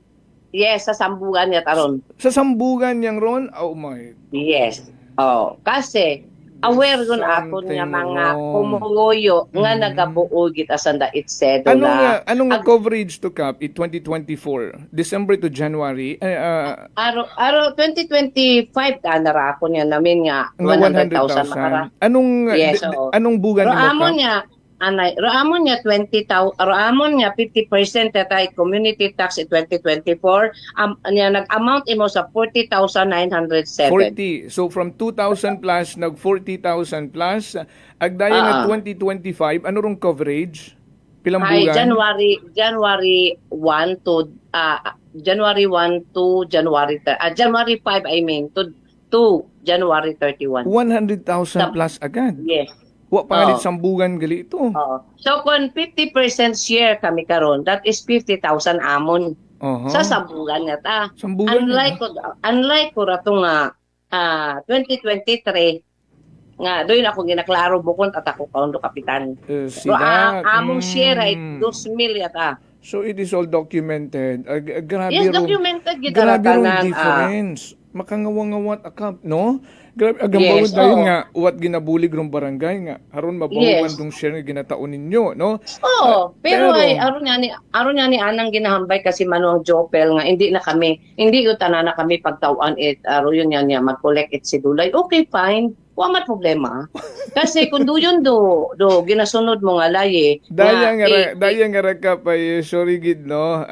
Yes, sa sambugan niya taron. Sa sambugan niyang ron? Oh my. Yes. Oh, kasi aware gun ako nga mga kumuloyo nga nagabuo kita sa dait sedula. Anong coverage to cap in 2024? December to January? Aro 2025 nara ako niya namin nga 100,000 makara. Yes, anong bugan mo ka? Roamon niya 20,000, roamon niya 50% tatay community tax in 2024. Niya nag-amount imo sa 40,907. 40. So from 2,000 plus nag 40,000 plus. Agdaya nga 2025, ano rong coverage? Pilang bugan? January 1 to January 5 I mean to January 31. 100,000 plus agad. Yes. Wa pa nga sambugan gali ito. So kung 50% share kami karon, that is 50,000 amon. Sa sambugan nga ta. Unlike ko rato nga 2023 nga doon ako ginaklaro bukon at ako kaundo kapitan. So among share ay 2,000 yata. So it is all documented. Grabe yes, documented grabe rong difference. Makangawang-awat account, no? Grabe, agambawad yes, dahil nga, what ginabulig rong barangay nga, aron mabawagan tong share nga ginataon ninyo, no? Pero ay, aron nga ni anang ginahambay kasi Manuang Jopel nga, hindi yung tanana kami pagtawan aron yun niya, mag-collect it si Dulay. Okay, fine. Wa mat problema. Kasi kung yun ginasunod mo nga laye. Daya nga raka pa, sorry gid, no?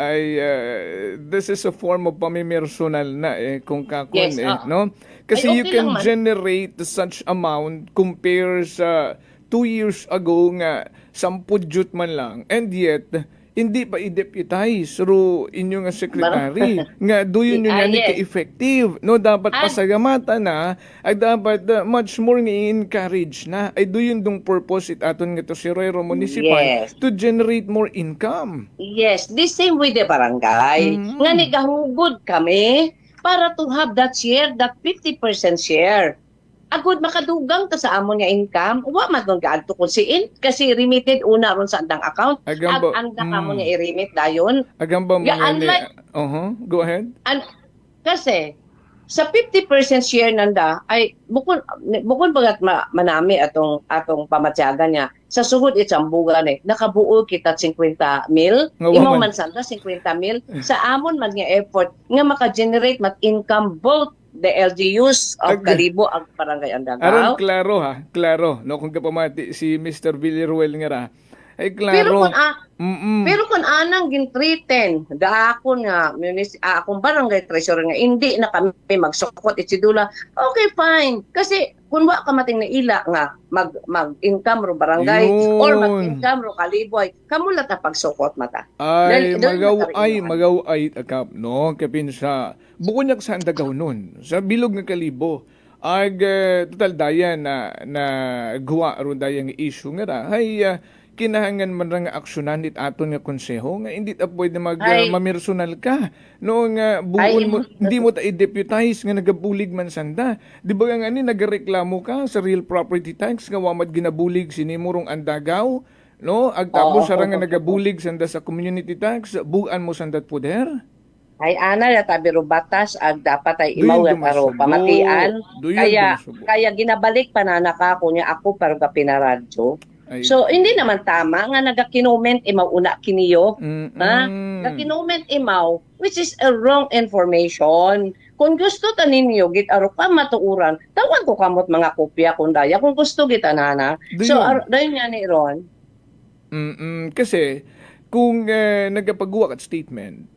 This is a form of pamimersonal na kung kakon yes, no? Kasi okay you can generate such amount compare sa 2 years ago nga 10 jut man lang and yet hindi pa i-deputize ro inyo nga secretary nga doon yun nga ka-effective no dapat pasagamata na ay dapat much more nga i-encourage na ay doon dong purpose aton nga to si Royro Municipal to generate more income. Yes, the same with the barangay nga nigahugod kami para to have that share, that 50% share. Agud makadugang ta sa amon nga income, wa man gon gaadto kasi remitted una ron sa andang account. Andang amon nga i-remit dayon. Agamba mo go ahead. Kasi sa 50% share nanda ay bukod bagat manami atong pamatyagan niya sa sugod itsambugan nakabuo kita 50 mil imong mansanda 50 mil sa amon man nga effort nga maka-generate income both the LGUs of Kalibo ag Barangay Andagaw. Aron klaro no kung kapamati si Mr. Villaruel nga ra Ay Pero klaro. kung anang gintriten, daakon nga akong barangay treasurer nga hindi na kami magsukot itsidula, okay fine. Kasi kung wa ka mating naila nga mag-income ro barangay Yun. or mag-income ro kaliboy, kamo ta pagsukot mata. Ay, Dahil- magaw ay akap, no? Kapin sa, bukod niya sa andagaw nun, sa bilog nga kalibo, total daya na guwa ro daya nga issue nga ra, ay, kinahangan man ra nga aksyonan it aton nga konseho nga hindi ta pwede mamersonal ka no nga buon mo hindi mo ta i-deputize nga nagabulig man sanda di ba nga ni nagareklamo ka sa real property tax nga wamad ginabulig sinimurong andagaw no agtapos sa nga nagabulig sanda sa community tax buan mo sandat poder. Ay ana tabi ro batas ag dapat ay Duyon imaw nga dumasubo. paro pamatian Duyon kaya dumasubo. kaya ginabalik pa na ko niya ako pero ka pinaradyo. Ay. So hindi naman tama nga nagakinoment imaw una kiniyo ha nagakinoment imaw which is a wrong information. Kung gusto ta ninyo git aro ka matuuran tawan ko kamot mga kopya kung daya kung gusto kita nana. So dayon nga ni Ron. Kasi kung nagapagawa kat statement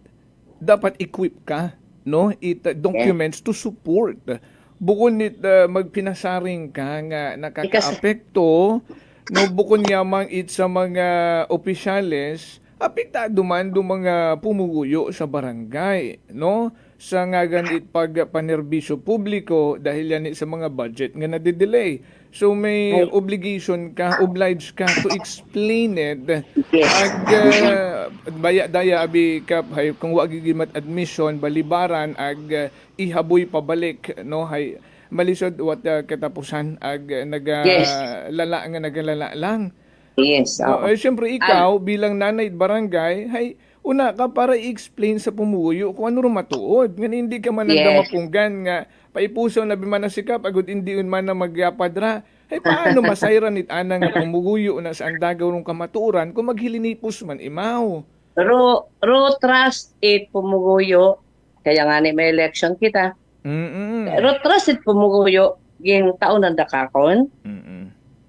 dapat equip ka no documents to support bukod nit magpinasaring ka nga nakakaapekto no bukod yamang sa mga opisyales apektado man do mga pumuguyo sa barangay no sa nga ganit pagpanerbisyo publiko dahil yan sa mga budget nga nadidelay. So may obligation ka, obliged ka to explain it. Ag daya abi kap hay kung wa gigimat admission balibaran ag ihaboy pabalik no hay malisod wat katapusan ag nagalala nga nagalala lang. Yes. Siyempre ikaw bilang nanay barangay hay una ka para i-explain sa pumuyo kung ano ro matuod nga hindi ka man mapunggan nga paipuso na biman na sikap agud hindi man na magyapadra ay paano masayran it ana nga pumuyo na sa andagaw rong kamatuoran kung maghilinipos man imaw. Ro trust it pumuguyo kaya nga ni may election kita. Ro trust it pumuguyo ging taon na dakakon.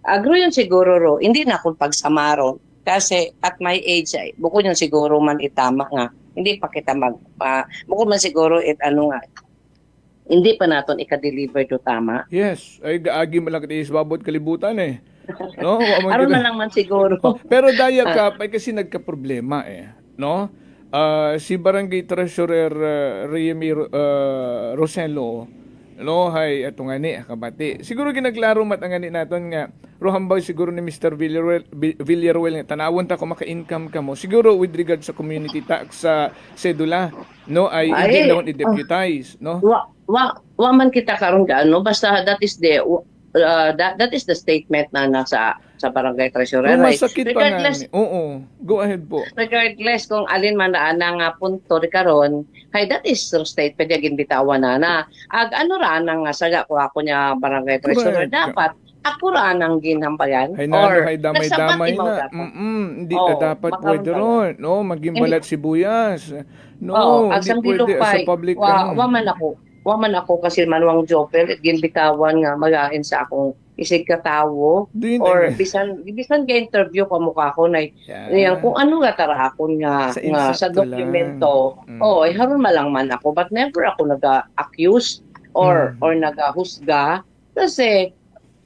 Agro yun siguro ro hindi na akong pagsamaron kasi at my age ay bukod yun siguro man itama nga hindi pa kita bukod man siguro ano nga hindi pa naton ika-deliver to tama. Yes, ay gaagi man lang is babot kalibutan eh. No? Aron man lang man siguro. Pero daya ka ay kasi nagka-problema eh, no? Si Barangay Treasurer Remy Roselo no hay ato nga ni kabati. Siguro ginaklaro mat ang ani naton nga rohambaw siguro ni Mr. Villaruel nga tanawon ta kung maka-income ka mo. Siguro with regard sa community tax sa sedula no ay hindi daw i-deputize no. Wa man kita karon gaano basta that is the statement na nasa sa barangay treasurer. Masakit pa nga. Oo. Go ahead po. Regardless kung alin man na nga punto karon, hay that is the statement yung bitawan na. Ag ano ra nang saga ko ako niya barangay treasurer dapat ako ra nang ginhampayan or damay-damay na. Hindi ka dapat pwede ron. No, maging balat sibuyas. No, hindi pwede sa public. Wa man ako kasi manuang jopel ginbitawan nga magain sa akong isig katawo or bisan ga interview ko mukha ko na kung ano nga tarahakon nga sa dokumento ay haron malang man ako but never ako naga-accuse or naga-husga kasi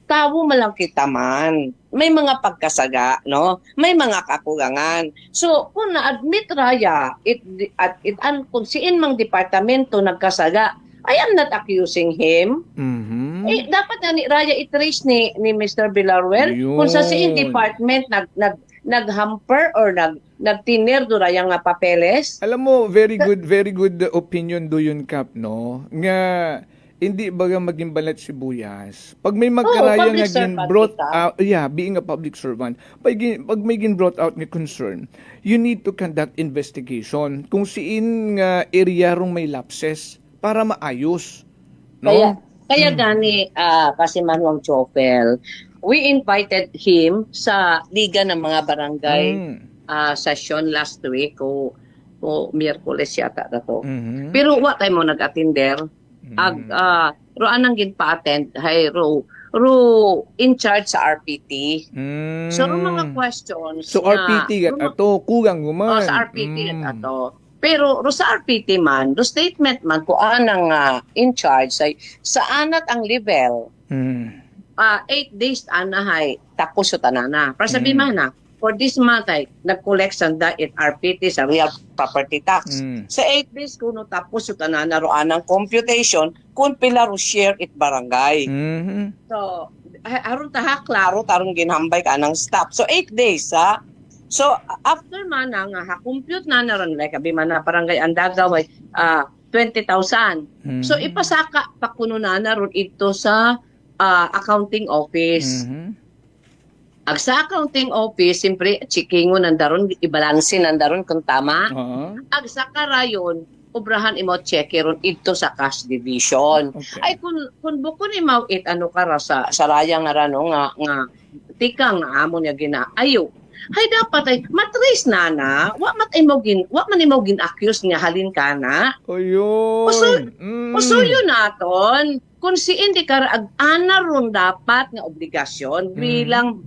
tawo malang kita man may mga pagkasaga no may mga kakulangan so kung na-admit raya kung siin mang departamento nagkasaga I am not accusing him. Dapat na ni Raya i-trace ni Mr. Villaruel kung sa siing department nag-hamper or nagtiner do raya nga papeles. Alam mo, very good opinion do yun, Kap, no? Nga, hindi baga maging balat sibuyas. Pag may magkaraya nga gin brought out, being a public servant, pag may gin brought out nga concern, you need to conduct investigation kung siin nga area rong may lapses para maayos. No? Kaya gani kasi Manuang Chopel, we invited him sa Liga ng mga Barangay session last week o Miyerkules yata na to. Pero wa tayo mo nag-attender. Ro anang ginpa-attend hay ro ro in charge sa RPT. So ro mga questions So RPT gat ato kugang guman. sa RPT gat ato. Pero ro sa RPT man, ro statement man ko anang in charge say sa anat ang level. 8 days anahay tapos sa tanana. Para sabi man na for this month ay nag-collect sanda it RPT sa real property tax. Sa 8 days kuno tapos sa tanana ro anang computation kung pila ro share it barangay. So aron taha klaro tarong ginhambay ka ng staff. So 8 days So after man nga ha-compute na ron like abi man na barangay Andagaw ay 20,000. So ipasaka pa kuno na ron ito sa accounting office. Ag sa accounting office, siyempre, checkingon nandaron, ibalansin nandaron kung tama. Ag sa karayon, obrahan imo check ron ito sa cash division. Ay kung bukon imo kara sa saraya nga rano nga tikang nga amo niya ginaayo. Hay dapat ay matrace na wa man imo gin accuse nga halin kana. Ayun. Usuyo naton kung si hindi ka ag-ana ron dapat nga obligasyon bilang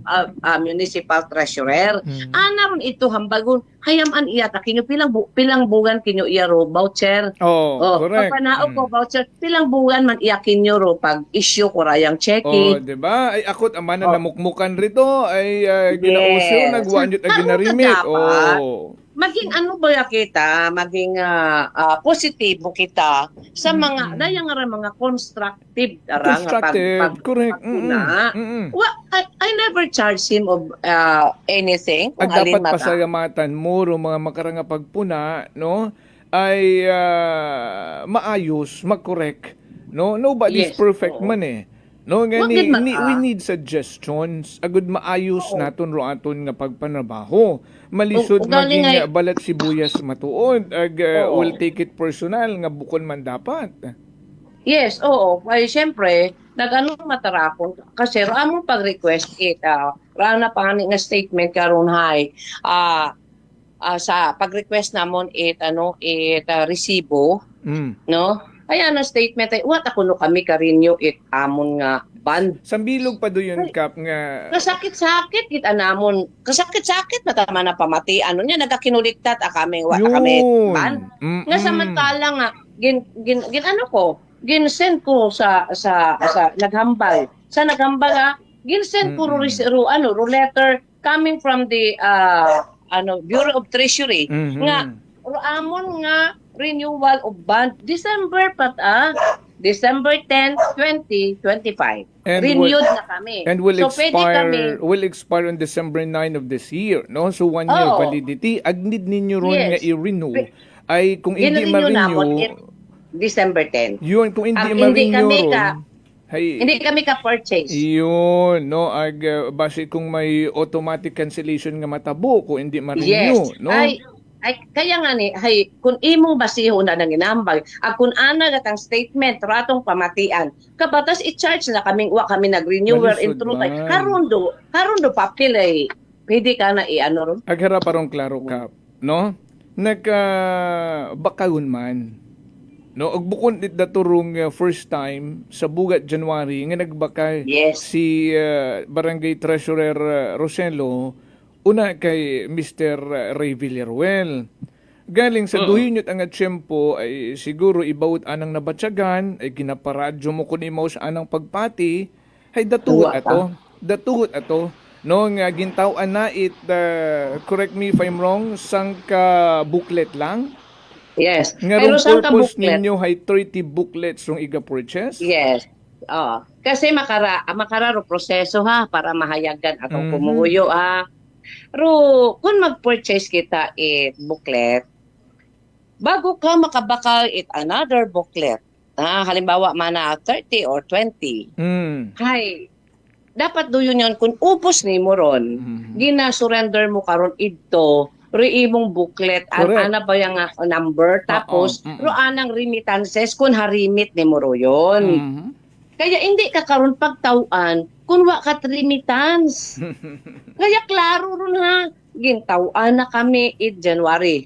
municipal treasurer. Ana ron ito hambagon hayaman iya ta kinyo pilang buwan kinyo iya ro voucher. Correct. Pagpanaog ko voucher pilang buwan man iya kinyo ro pag issue ko rayang checking. Di ba? Ay akot aman na namukmukan rito ay ginauso nagwanjut ag ginarimit. Maging ano ba kita, maging positibo kita sa mga dayang mga constructive correct. I never charge him of anything kung At alin dapat mata. pasalamatan mo mga makaranga pagpuna no ay maayos, mag-correct. No, nobody's perfect man eh. No, gani we need suggestions agud maayos naton ro aton nga pagpanabaho. Malisod maging balat sibuyas matuod ag will take it personal nga bukon man dapat. Yes, oo. Ay syempre nagano matarapon kasi ro among pag-request rana pangani nga statement karon hay sa pag-request namon resibo no. Ayan ang statement ay what ako no kami karinyo amon nga band. Sambilog pa do yun kap nga kasakit-sakit kita namon. Kasakit-sakit matama na pamati ano niya nagakinuliktat kami band. Nga samantala nga gin ano ko gin-send ko sa naghambal. Sa naghambal gin-send ko ro letter coming from the Bureau of Treasury nga amon nga renewal of bond December December 10, 2025. Renewed na kami. And will expire on December 9 of this year, no? So 1 year validity. Ag need ninyo ron nga i-renew ay kung hindi ma-renew December 10. Yun kung hindi ma-renew ron. Hindi kami ka-purchase. Yun, no? Base kung may automatic cancellation nga matabo kung hindi ma-renew, no? Ay kaya nga ni kung imong basiho na nang inambag kung ana gatang statement ratong pamatian kabatas i-charge na kami nag-renewer in truth ay karon do papel ay pwede ka na i-ano ron aghara parong klaro ka no bakagon man no og bukod it daturong first time sa bugat January nga nagbakay si Barangay Treasurer Roselo una kay Mr. Ray Villaruel. Galing sa duhinyot ang tiyempo ay siguro ibawot anang nabatsagan ay ginaparadyo mo kun imaw sa anang pagpati ay datugot ato no nga gintaw-an na correct me if I'm wrong sangka booklet lang. Yes. Nga pero sangka purpose booklet ninyo ay 30 booklets yung iga-purchase? Yes. Kasi makararo proseso para mahayagan atong kumuyo Pero kung mag-purchase kita booklet, bago ka makabakal another booklet, halimbawa mana 30 or 20, dapat do yun kung ubos ni mo ron, gina-surrender mo karon ito, imong booklet, ana ba yung number, tapos anang remittances kung harimit ni mo ro yun. Kaya hindi ka karon pagtawaan kung wa ka remittance. Kaya klaro ron gintawan na kami in January.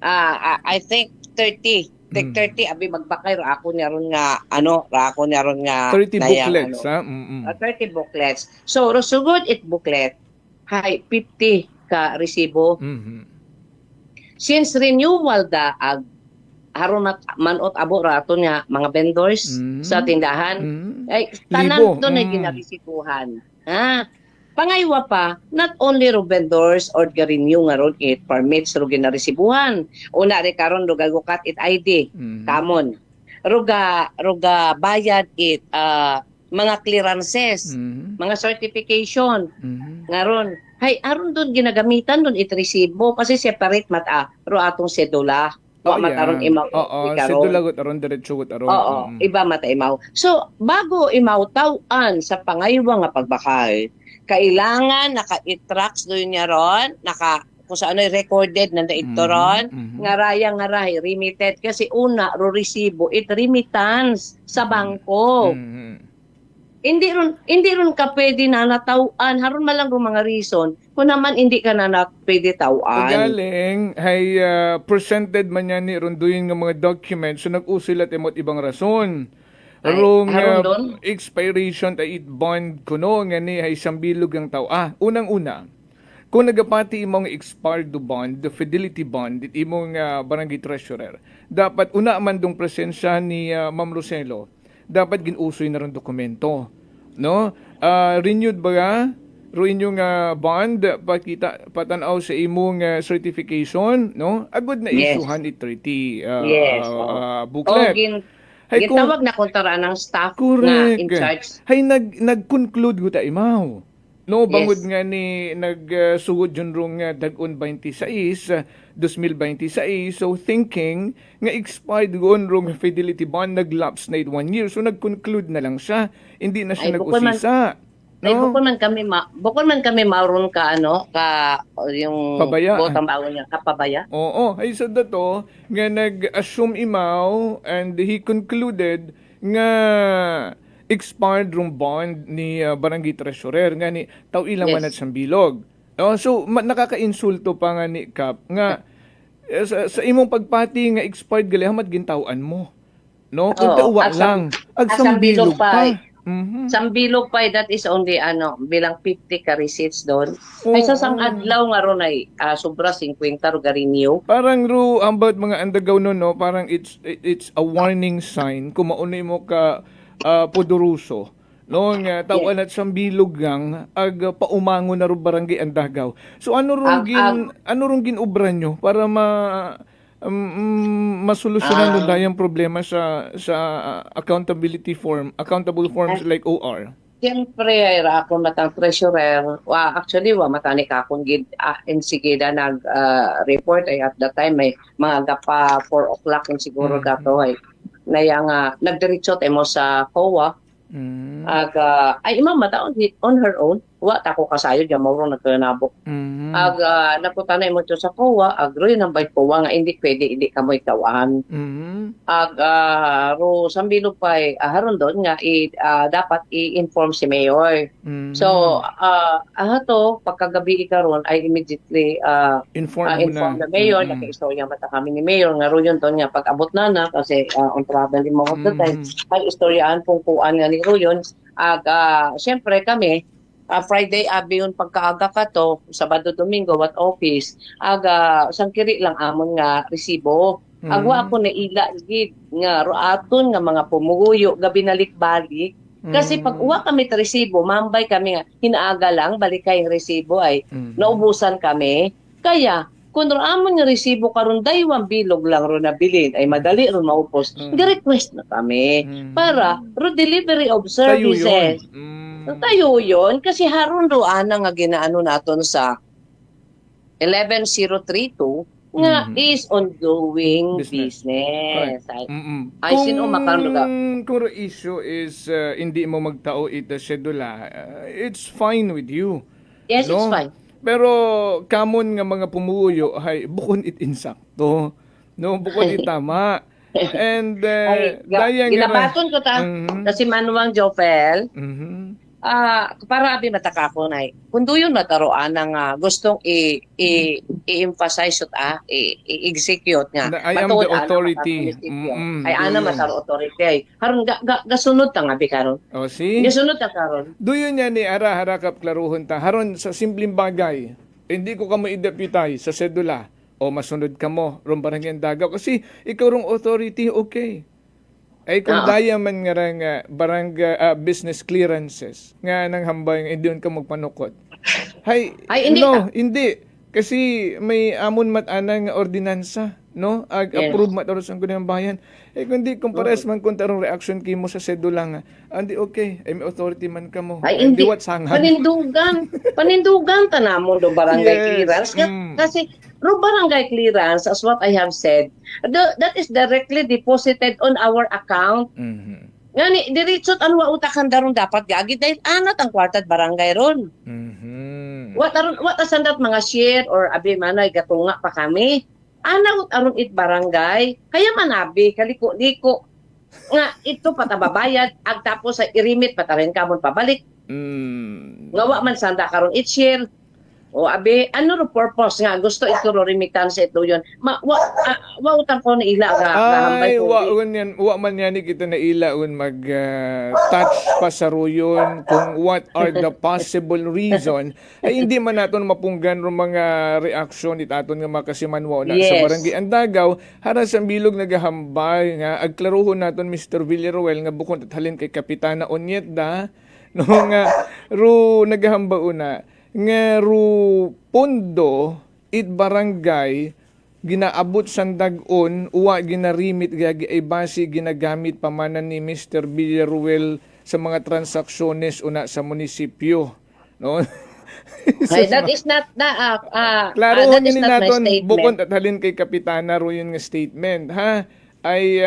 I think 30 Tek 30 abi magbakay ra ako niya ron nga ano, ra ako niya ron nga 30 nayang, booklets, ano, ha? 30 booklets. So rusugod it booklet, hay 50 ka resibo. Since renewal da ag haron manot abo rato nga mga vendors sa tindahan, ay tanan doon ay ginaresibuhan. Pangaywa pa, not only ro vendors or ga-renew nga ron it permits ro ginaresibuhan. Una ri karon ro gagukat it ID, kamon. Ruga bayad it mga clearances, mga certification. Ngaron, hay aron doon ginagamitan doon it resibo kasi separate mata ro atong sedula. Mataron imaw. Sedula gut aron diretso gut aron. Oo, iba mata imaw. So, bago imaw taw-an sa pangaywa nga pagbakay, kailangan naka-tracks doon niya ron, kung saan ay recorded na ito ron, nga rahay, remitted. Kasi una, resibo, it remittance sa bangko. Hindi ron ka pwede na natauan. Haron malang ro mga reason, kung naman hindi ka na pwede tauan. Pagaling, hay presented man yan ni ronduyin nga mga documents, so nag-usilat imot ibang rason. Rong expiration ta it bond kuno nga ni hay sambilog ang tao. Unang-una, kung nagapati imong expired bond, the fidelity bond, it imong barangay treasurer, dapat una man dong presensya ni Ma'am Roselo, dapat ginusoy na ron dokumento. No? Renewed ba ro inyong bond, patanaw sa imong certification, no? Agud na isuhan it 30 booklet. Gitawag na kontara ng staff na in charge. Hay nag-conclude ko ta imaw. No, bangod nga ni nagsugod yun rong dag-on 26, 2026. So thinking nga expired gon rong fidelity bond, nag-lapse na 1 year. So nag-conclude na lang siya. Hindi na siya nag-usisa. No? Ay, bukod man kami maroon ka yung pabaya. Botang bago niya, kapabaya. Oo, ay sa dato nga nag-assume imaw and he concluded nga expired rong bond ni barangay treasurer nga ni taw ilang manat sa bilog. So nakaka-insulto pa nga ni Kap nga sa imong pagpati nga expired gali hamat gintawan mo. No, kung tauwa lang agsang bilog pa. Sambilog pa, that is only bilang 50 ka receipts doon. Ay sa sang adlaw nga ron ay sobra 50 ro ga-renew. Parang ro ambot mga andagaw no, parang it's a warning sign kung maunay mo ka poderoso. No nga tawan at sambilog gang ag paumangon na ro barangay Andagaw. So ano rong ginubran nyo para masolusyonan nila yung problema sa accountable forms like OR? Siyempre, ako matang treasurer. Actually, matani ka akong insigida nag-report ay at that time may mga gapa 4 o'clock yung siguro dato ay nayang nagdiretso tayo mo sa COA. Ay imam mataon on her own wa ta ko kasayo ja mawro nagkanabok. Naputanay mo to sa COA agroy nang bay COA nga hindi pwede ka mo ikawan. Ro sambilog pay haron doon nga dapat i-inform si mayor. So ato pagkagabi karon ay immediately inform the mayor na istorya mata kami ni mayor nga ro yun doon nga pag abot na kasi on travel mo of the time ay istoryaan pong kuan nga ni ro yun. Siyempre kami Friday abi yun pagkaaga ka to, Sabado Domingo what office, sangkiri lang amon nga resibo. Agwa ako na ila gid nga roaton nga mga pumuguyo gabi nalik-balik. Kasi pag uwa kami ta resibo, mambay kami nga hinaaga lang balik kay resibo ay naubusan kami. Kaya kung amon nga resibo karon daywang bilog lang ro nabilin ay madali ro maupos. Gi-request na kami para ro delivery of services. Tayo yun kasi haron roana nga ginaano naton sa 11032 nga is ongoing business. Ay sino makaroon ka? Kung issue is hindi mo magtao ita sedula, it's fine with you. Yes, no? It's fine. Pero kamon nga mga pumuyo ay bukon it insakto. No, bukon it tama. And ginabaton ko ta kasi Manuang Jofel. para abi mataka ko na kung doon mataroan ng gustong i-emphasize at i-execute nga. I am the authority. Ay ana mataro authority. Haron gasunod ta nga bi karon. O si? Gasunod ta karon. Doon yan ni harakap klaruhon ta. Haron sa simpleng bagay, hindi ko kamo i-deputize sa sedula o masunod ka mo ron barangay Andagaw kasi ikaw rong authority, okay. Ay kung daya man nga barangay business clearances nga nang hambay hindi ka magpanukot. Hindi kasi may amon mat-ana nga ordinansa, no? Approve mataros ang kunang bayan. Kundi kung pares man kung tarong reaction kimo sa sedula nga, andi okay, may authority man ka mo. Hindi what sangan. Panindugan ta namon do barangay clearance kasi ro barangay clearance, as what I have said, that is directly deposited on our account. Ngani diretsot anwa utakan daron dapat gagi dahil anat ang kwartad barangay ron. What asandat mga share or abi manay gatunga pa kami. Anawot aron it barangay kaya manabi kaliko-liko nga ito patababayad ag tapos sa irimit patarin kamon pabalik. Ngawa man sanda karon it share. O abi ano ro purpose nga gusto ito ro remittance ito yon wa utang ko na ila nga hambay ko wa man yan kita na ila mag touch pa sa ruyon kung what are the possible reason ay hindi man naton mapunggan ro mga reaksyon itaton nga makasimanwa na sa barangay Andagaw hara sa bilog nagahambay nga agklaruhon naton Mr. Villaruel nga bukod at halin kay Kapitana Onyeda no nga ro nagahamba una nga ru pondo it barangay ginaabot sandag-on uwa ginarimit gagi ay base ginagamit pamanan ni Mr. Villaruel sa mga transaksyones una sa munisipyo, no? That is not klaro that is not my naton statement. bukod at halin kay Kapitana ro yun nga statement ha ay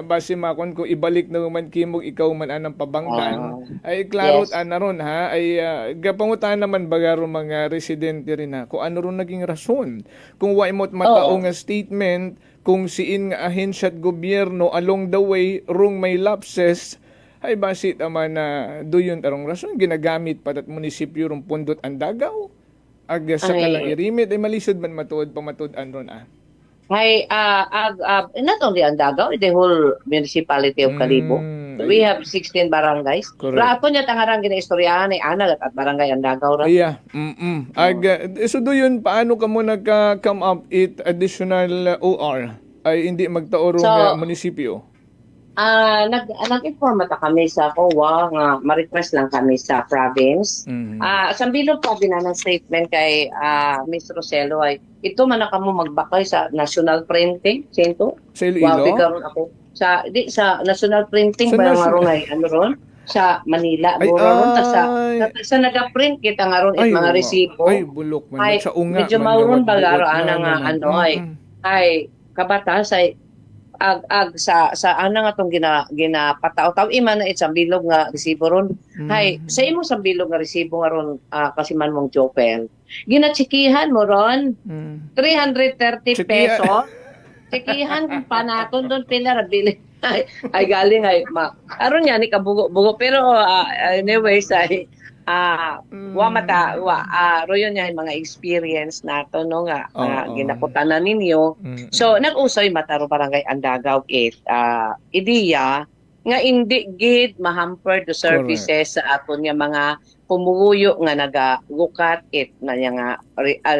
base makon ko ibalik na man kimog ikaw man anang pabangdan ay klarot ron ha ay gapangutan naman bagaro mga residente rin ha kung ano ron naging rason kung wa imot matao nga statement kung siin nga ahensya at gobyerno along the way rung may lapses ay base naman na doyon tarong rason ginagamit patat munisipyo rung pundot Andagaw ag sa kalang irimit ay malisod man matuod pamatuod ron not only Andagaw, the whole municipality of Kalibo. We have 16 barangays. Rato niya tangarang ginaistoryahan ay Anag at barangay Andagaw. So doon, paano ka mo nagka-come up it additional OR? Ay hindi magtaorong munisipyo? Nag-inform ata kami sa COA nga ma-request lang kami sa province. Sa bilog pa ng statement kay Ms. Roselo ay ito man na kamo magbakay sa national printing sento. Sa Iloilo? Ako sa national printing ba nga ron ay ano ron sa Manila sa naga-print kita nga ron mga resibo. Ay bulok man sa unga. Medyo mauron bagaro nga ano ay kabatas ay sa ana nga tong ginapataw-taw iman na sa bilog nga resibo ron. Hay sa imo sa bilog nga resibo nga ron kasi man mong Jopel. Ginatsikihan mo ron 330 pesos. Tsikihan kung panaton doon pila bili. Ay galing ay aron yan ni kabugo-bugo pero anyways ay royon niya mga experience nato no nga ginakutanan ninyo. So nag-usoy mataro barangay Andagaw ideya nga hindi gid mahamper the services sa aton nga mga pumuguyo nga nagagukat na nga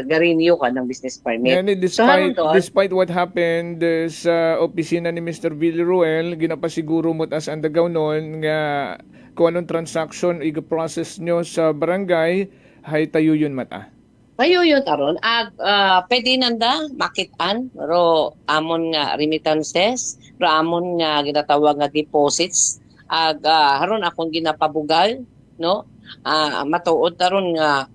garinyo ka ng business permit. Despite what happened sa opisina ni Mr. Villaruel, ginapasiguro mo as Andagaw noon nga kung anong transaction i-process nyo sa barangay, hay tayo yun mata. Tayo yun aron. Pwede nanda, makitaan, ro amon nga remittances, ro amon nga ginatawag nga deposits, haron akong ginapabugal, no? Matuod taron nga,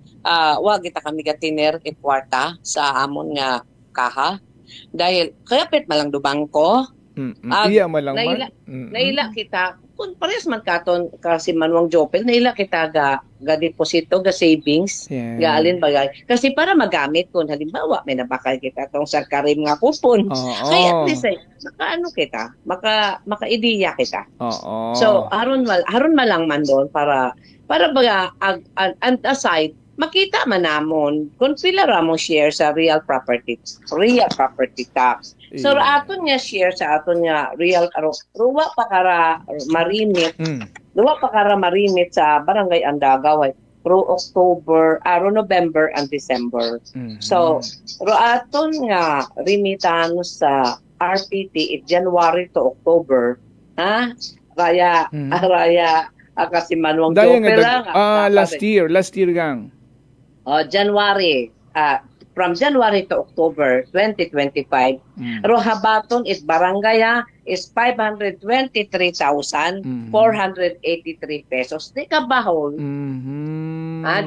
wag kita kami gatiner kwarta sa amon nga kaha. Dahil, kaya pet malang do bangko, iya malang naila kita, kung parehas man katon kasi Manuang Jopel, naila kita ga deposito, ga savings, ga alin bagay. Kasi para magamit kung halimbawa may nabakal kita tong sarkarim nga kupon. Kaya at least ay makaano kita, maka-ideya kita. So haron malang man doon para para baga and aside makita man namon kung pila ra mo share sa real property tax. So aton nga share sa aton nga real ruwa pa kara marimit. Ruwa pa kara marimit sa Barangay Andagaw ro October, ro November and December. So ro aton nga rimitan sa RPT January to October. Raya kasi manuang joke lang. Last year gang. January, from January to October 2025, Rohabaton is barangay is 523,483 pesos. Di ka bahol.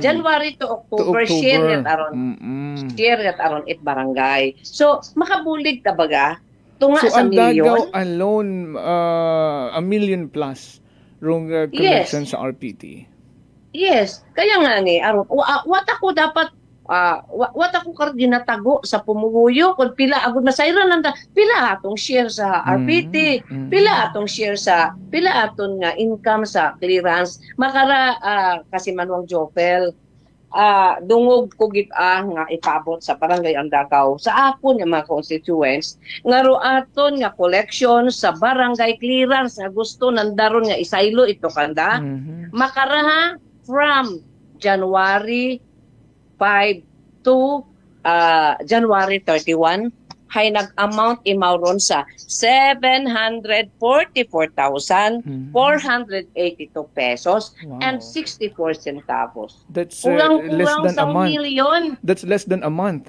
January to October, share yat aron it barangay. So, makabulig ka baga? Tunga So, sa ang milyon? Dagaw alone, a million plus rong collection sa RPT. Yes, kaya nga ni aron what ako dapat what ako kar ginatago sa pumuguyo kung pila agud masayran nanda pila atong share sa RPT, pila atong share sa pila aton nga income sa clearance makara kasi manuang Jopel dungog ko gid nga ipabot sa Barangay Andagaw sa akon nga mga constituents nga ro aton nga collection sa barangay clearance nga gusto nandaron nga isaylo ito kanda makara from January 5 to January 31 hay nag-amount imauron sa 744,482 pesos and 64 centavos. That's less than a month. Million. That's less than a month.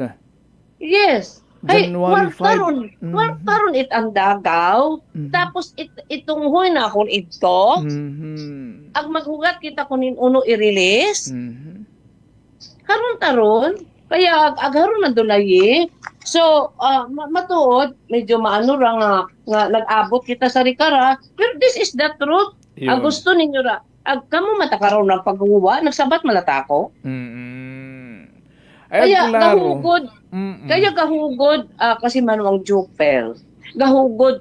Yes. January 5. Karon it ang Dagaw. Tapos itong huy na akong ito. Ag maghugat kita kunin uno i-release. Karon taron. Kaya agharon na dulay. So, matuod, medyo maano ra nga nag-abot kita sa rikara. Pero this is the truth. Ang gusto ninyo ra. Ag kamo matakaron ng paghuwa, nagsabat malatako. Kaya gahugod. Kaya gahugod kasi manuang Jopel. Gahugod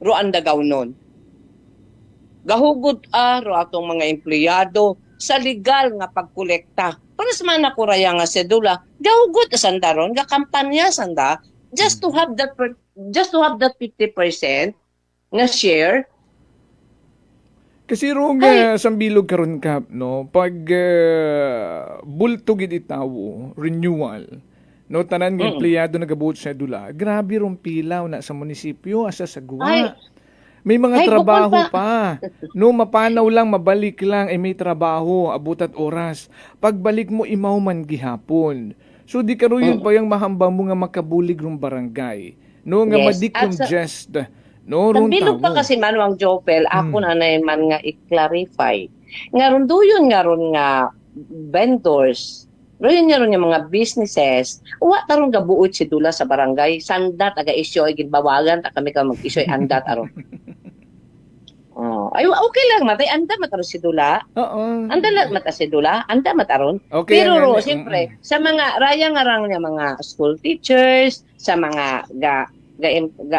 ro Andagaw nun. Gahugod ro atong mga empleyado sa legal nga pagkolekta. Para sa man ako raya nga sedula, gahugod sanda ron, gakampanya sanda just to have that 50% nga share. Kasi rong sambilog karon kap no pag bulto gid itawo renewal no tanan nga empleyado nagabuot sa dula grabe rong pilaw na sa munisipyo asa sa guwa. May mga trabaho pa. No mapanaw lang mabalik lang may trabaho abutat oras. Pagbalik mo imaw man gihapon. So di karo yun pa yung mahambang mo nga makabulig rong barangay. No nga madicongest. No, bilog pa kasi manuang Jopel, ako na man nga i-clarify. Ngaron duyon nga vendors, doon nga ron yung mga businesses, uwa taron ga buot si dula sa barangay, sanda taga isyo ay ginbawagan, ta kami ka mag-isyo ay andat aron. Ay okay lang matay anda mataron si dula. Anda mata si dula, anda mataron. Okay, pero siyempre sa mga raya nga rang mga school teachers, sa mga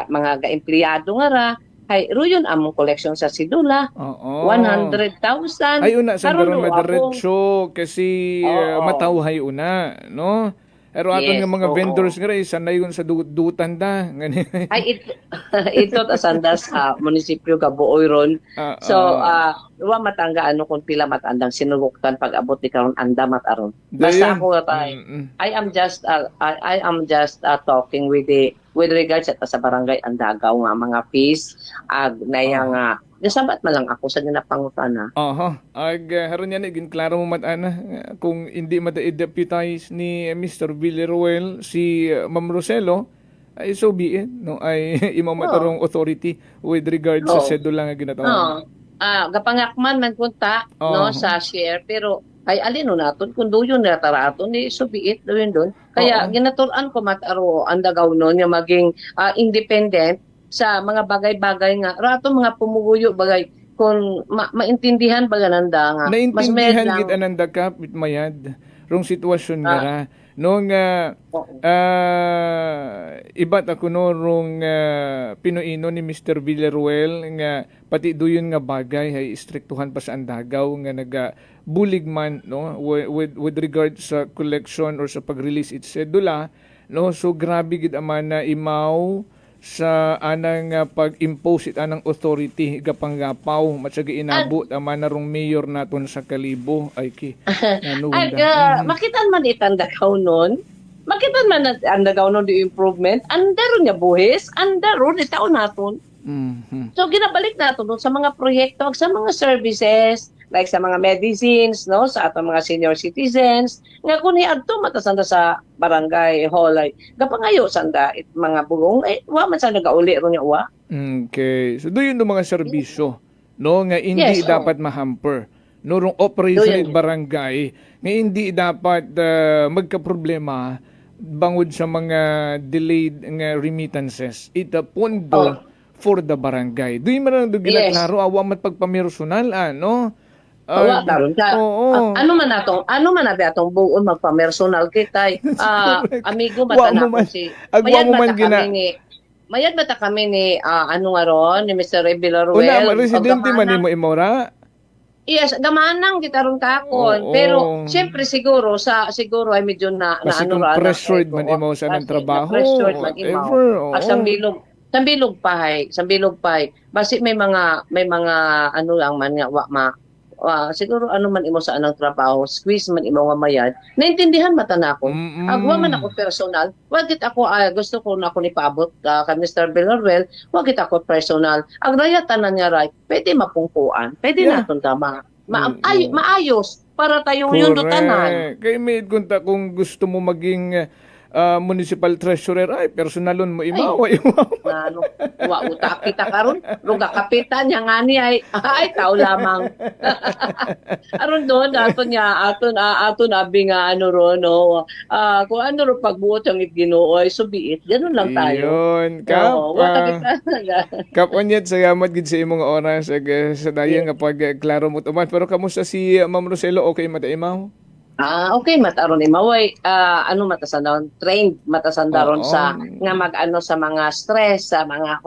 mga empleyado nga ra hay ruyon among collection sa sidula 100,000 ay una sa daron madiretso kasi matawhay una no pero aton nga mga vendors nga sanayon sa dutan da ay ito asanda sa munisipyo Gabuoy ron so wa matangga kung pila matandang sinuluktan pag abot ni karon anda mataron basta ako tay I am just talking with regards sa barangay Andagaw nga mga fees naya nga nasabat man lang ako sa ginapangutana. Haron yan ginklaro mo matana kung hindi mata-deputize ni Mr. Villaruel si Ma'am Roselo ay so be it no ay imamatong authority with regards sa sedula nga ginataon. Gapangakman man punta no sa share pero ay alino naton kung duyon na taraton ni subiit doon kaya ginaturan ko mataro Andagaw noon nga maging independent sa mga bagay-bagay nga rato mga pumuguyo bagay kung maintindihan baga nanda nga mas naintindihan gid ananda ka mayad rong sitwasyon nga ra no nga iba't ako no rong pinuino ni Mr. Villaruel nga pati duyon nga bagay ay istriktuhan pa sa andagaw nga bulig man no with regard sa collection or sa pag-release it sedula no. So grabe gid aman na imaw sa anang pag-impose it anang authority gapanggapaw matsaga inabot aman na rong mayor naton sa Kalibo ay ano makitan man itandagaw nun. Makitan man andagaw nun di improvement. Andaro niya buhis, andaro di taon naton. So ginabalik nato sa mga proyekto, sa mga services, like sa mga medicines, no, sa atong mga senior citizens, nga kung adto matasanda sa barangay hall ay gapangayo sanda it mga bugong wa man sa nagauli ro niya wa. Okay. So doon yung mga serbisyo no nga hindi dapat mahamper. No rong operation ng barangay nga hindi dapat magka-problema bangod sa mga delayed nga remittances. Ita pondo for the barangay. Doon man ang ginaklaro awa mat pagpamersonal no. Karon ka. Ano man atong buon magpamersonal kita. Amigo bata na ko si. Mayad bata kami ni ano nga ron ni Mr. Villaruel. Una residente man nimo imora. Yes, gamanang gitaron kakon. Pero siyempre siguro ay medyo na ano ra. Pressured man imo sa nang trabaho. Pressured man imo. At sambilog pahay. Basi may mga ano lang man nga siguro ano man imo sa anang trabaho, squeeze man imo nga mayad. Naintindihan mata nako. Agwa man ako personal, wagit ako gusto ko na ako ni paabot kay Mr. Villaruel, wagit ako personal. Ang rayatan na niya ray, pwede mapungkuan. Pwede naton tama. Maayos para tayo ngayon dutanan. Kay may kung gusto mo maging municipal treasurer ay personalon mo imawa ano wa utak kita karon ruga kapitan nya ngani ay tao lamang aron doon aton abi nga ano ro no kung ano ro pagbuot ang Ginoo ay subiit ganun lang tayo yun kap onyet salamat gid sa imong oras sa dayon nga pagklaro mo tuman pero kamusta si Ma'am Roselo okay mata imaw? Okay, mataron imaway trained matasandaron sa nga mag-ano sa mga stress, sa mga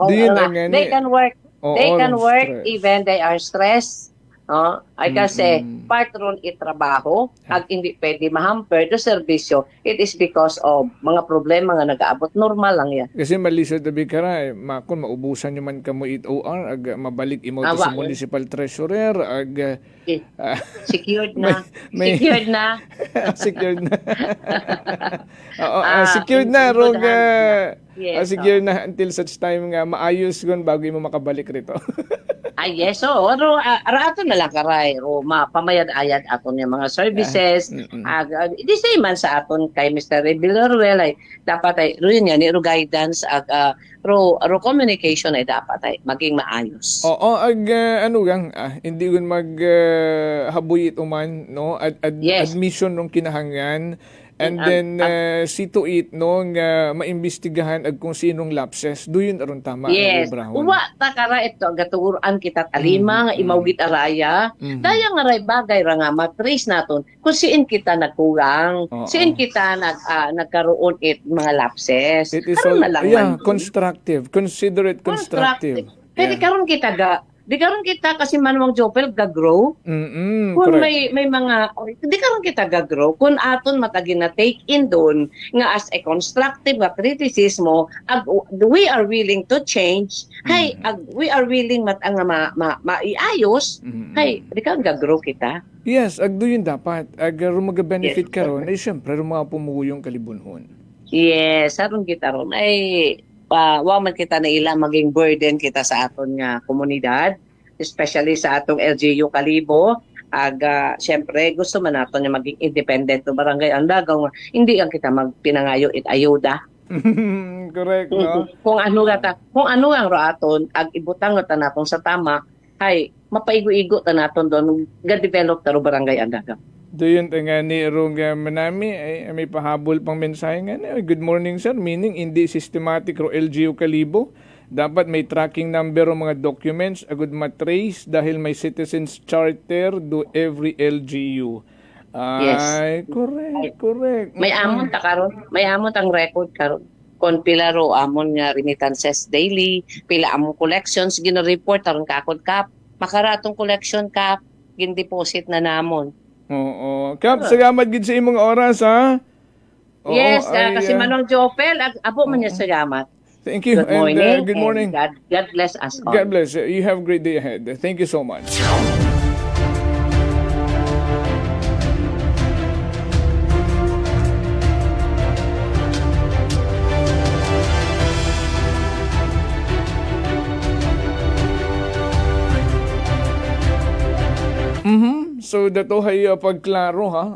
they can work stress. Even they are stressed. No? Ay kasi part ron itrabaho ag hindi pwede mahamper do serbisyo. It is because of mga problema nga nagaabot normal lang yan. Kasi malisod tabi kara makon maubusan nyo man kamo it OR ag mabalik imo sa municipal treasurer ag secured na. Secured na. Secured na. Secured na rog secured na until such time nga maayos gon bago imo makabalik rito. Yes, ato na lang karay pamayad-ayad aton yung mga services. Di same man sa aton kay Mr. Villaruel ay dapat ay rin yan ro guidance ag ro communication ay dapat ay maging maayos. Ano gang hindi gun mag habuy uman no admission ng kinahanglan. And then see to it no nga maimbestigahan ag kung sinong lapses duyon aron tama yes uwa ta kara ito gatuguran kita talima nga imawgit araya daya nga ray bagay ra nga matrace naton kung siin kita nagkulang siin kita nagkaroon it mga lapses it is constructive consider it constructive. Pwede karon kita di karon kita kasi manuang Jopel gagrow. Kung may mga di karon kita gagrow kung aton matagi na take in doon nga as a constructive criticism we are willing to change. We are willing maiayos. Di karon gagrow kita. Yes, ag doon dapat. Ag mag-benefit karon ay syempre mga pumuyong kalibunhon. Yes, aron kita ron ay wa man kita na ila maging burden kita sa aton nga komunidad, especially sa atong LGU Kalibo. Syempre gusto man naton nga maging independent no barangay andagaw hindi ang kita magpinangayo it ayuda. Correct no. Kung ano ang aton ag ibutang ta naton sa tama mapaigo-igo ta naton don ga develop ta ro barangay andagaw. Doon nga ni Rong Manami ay may pahabol pang mensahe nga good morning sir, meaning hindi systematic ro LGU Kalibo. Dapat may tracking number o mga documents agud matrace dahil may citizens charter do every LGU. Yes. Correct. May amon ta karon, may amon tang record karon. kon pila ro amon nga remittances daily, pila among collections gina-report aron kakod kap. Makaratong collection kap gin-deposit na namon. Oo. Kap, salamat gid sa imong oras ha. Oo, Yes, ay, kasi Manong Jopel, apo man niya salamat. Thank you. Good morning. And good morning. And God bless us all. God bless. You have a great day ahead. Thank you so much. So dato hay pagklaro ha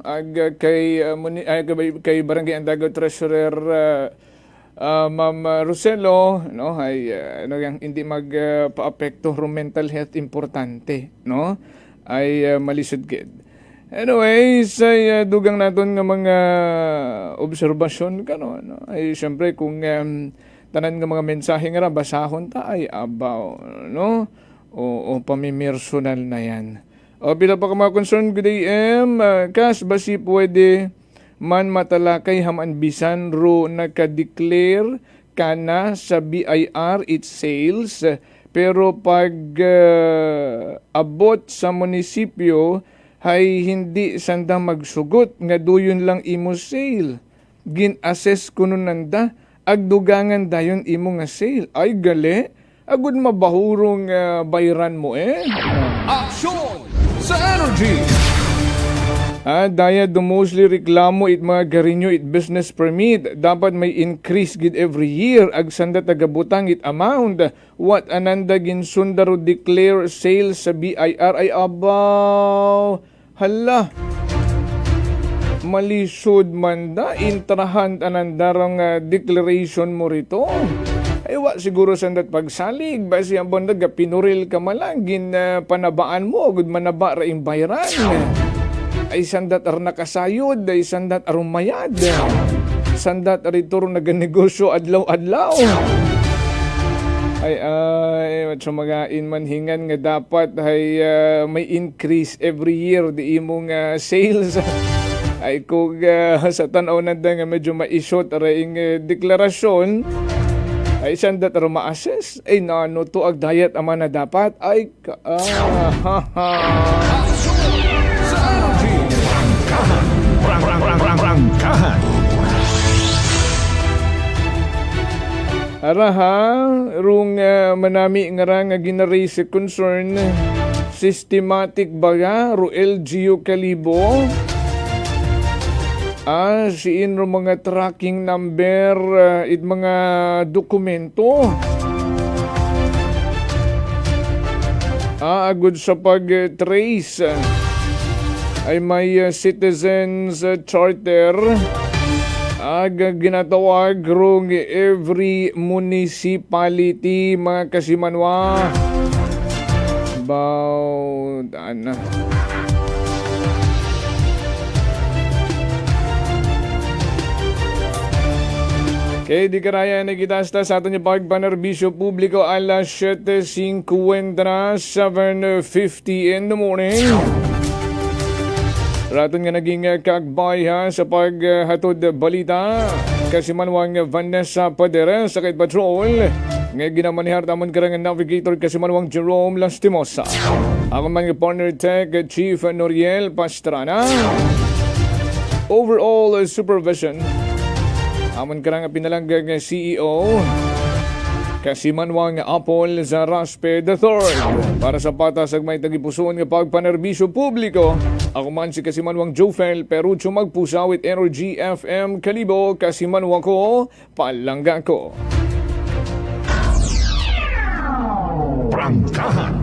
kay Barangay Andago Treasurer Ma'am Roselo no ay ano yang hindi magpaapekto ro mental health importante no ay malisod gid. Anyways, ay dugang naton nga mga obserbasyon kano no ay syempre kung tanan nga mga mensahe nga basahon ta ay abaw no o pamimersonal na yan. O pila pa ka mga concern, good AM, kas basi pwede man matalakay haman bisan ro naka-declare kana sa BIR its sales, pero pag abot sa munisipyo ay hindi sanda magsugot nga duyon lang imo sale. Gin-assess kuno nanda agdugangan dayon imo nga sale. Ay gali, agud mabahurong bayran mo Aksyon sa Energy! Daya do mostly reklamo it mga garinyo it business permit. Dapat may increase gid every year. Ag sanda tagabutang it amount. What ananda ginsundaro declare sales sa BIR ay abaw. Hala. Malisod man da. Intrahan anandarang declaration mo rito. Ay wa siguro sandat pagsalig basi ang bondag pinuril ka malagin panabaan mo gud manaba ra ing bayran. Ay sandat ar nakasayod, ay sandat ar mayad. Sandat arito ro naganegosyo adlaw-adlaw. Ay sumagain man hingan nga dapat ay may increase every year di imong sales. Ay kung sa tan-aw nanda nga medyo maisot ra ing deklarasyon ay sandat ro ma-assess ay nano to ag diet ama na dapat ay Rangkahan. Araha rung manami nga ginaraise concern systematic baga ro LGU Kalibo. Siin ro mga tracking number it mga dokumento. Agud sa pag-trace ay may citizens charter ginatawag rong every municipality mga kasimanwa. About kaya di karaya na kitasta sa atin yung pagpanerbisyo publiko alas 7:50 na 7:50 in the morning. Raton nga naging kaakbay ha sa paghatod balita. Kasi manwang Vanessa Padera sa Kite Patrol. Nga ginamanihar tamon karang navigator kasi manwang Jerome Lastimosa. Ako mga partner tech Chief Noriel Pastrana. Overall supervision. Amon karang pinalanggang CEO kasi manwang Apol Zaraspe III. Para sa patas ag may tagipusoon nga pagpanerbisyo publiko. Ako man si Kasimanwang Jofel Perucho magpusa with Energy FM Kalibo. Kasimanwang ko, palangga ko. Prangkahan.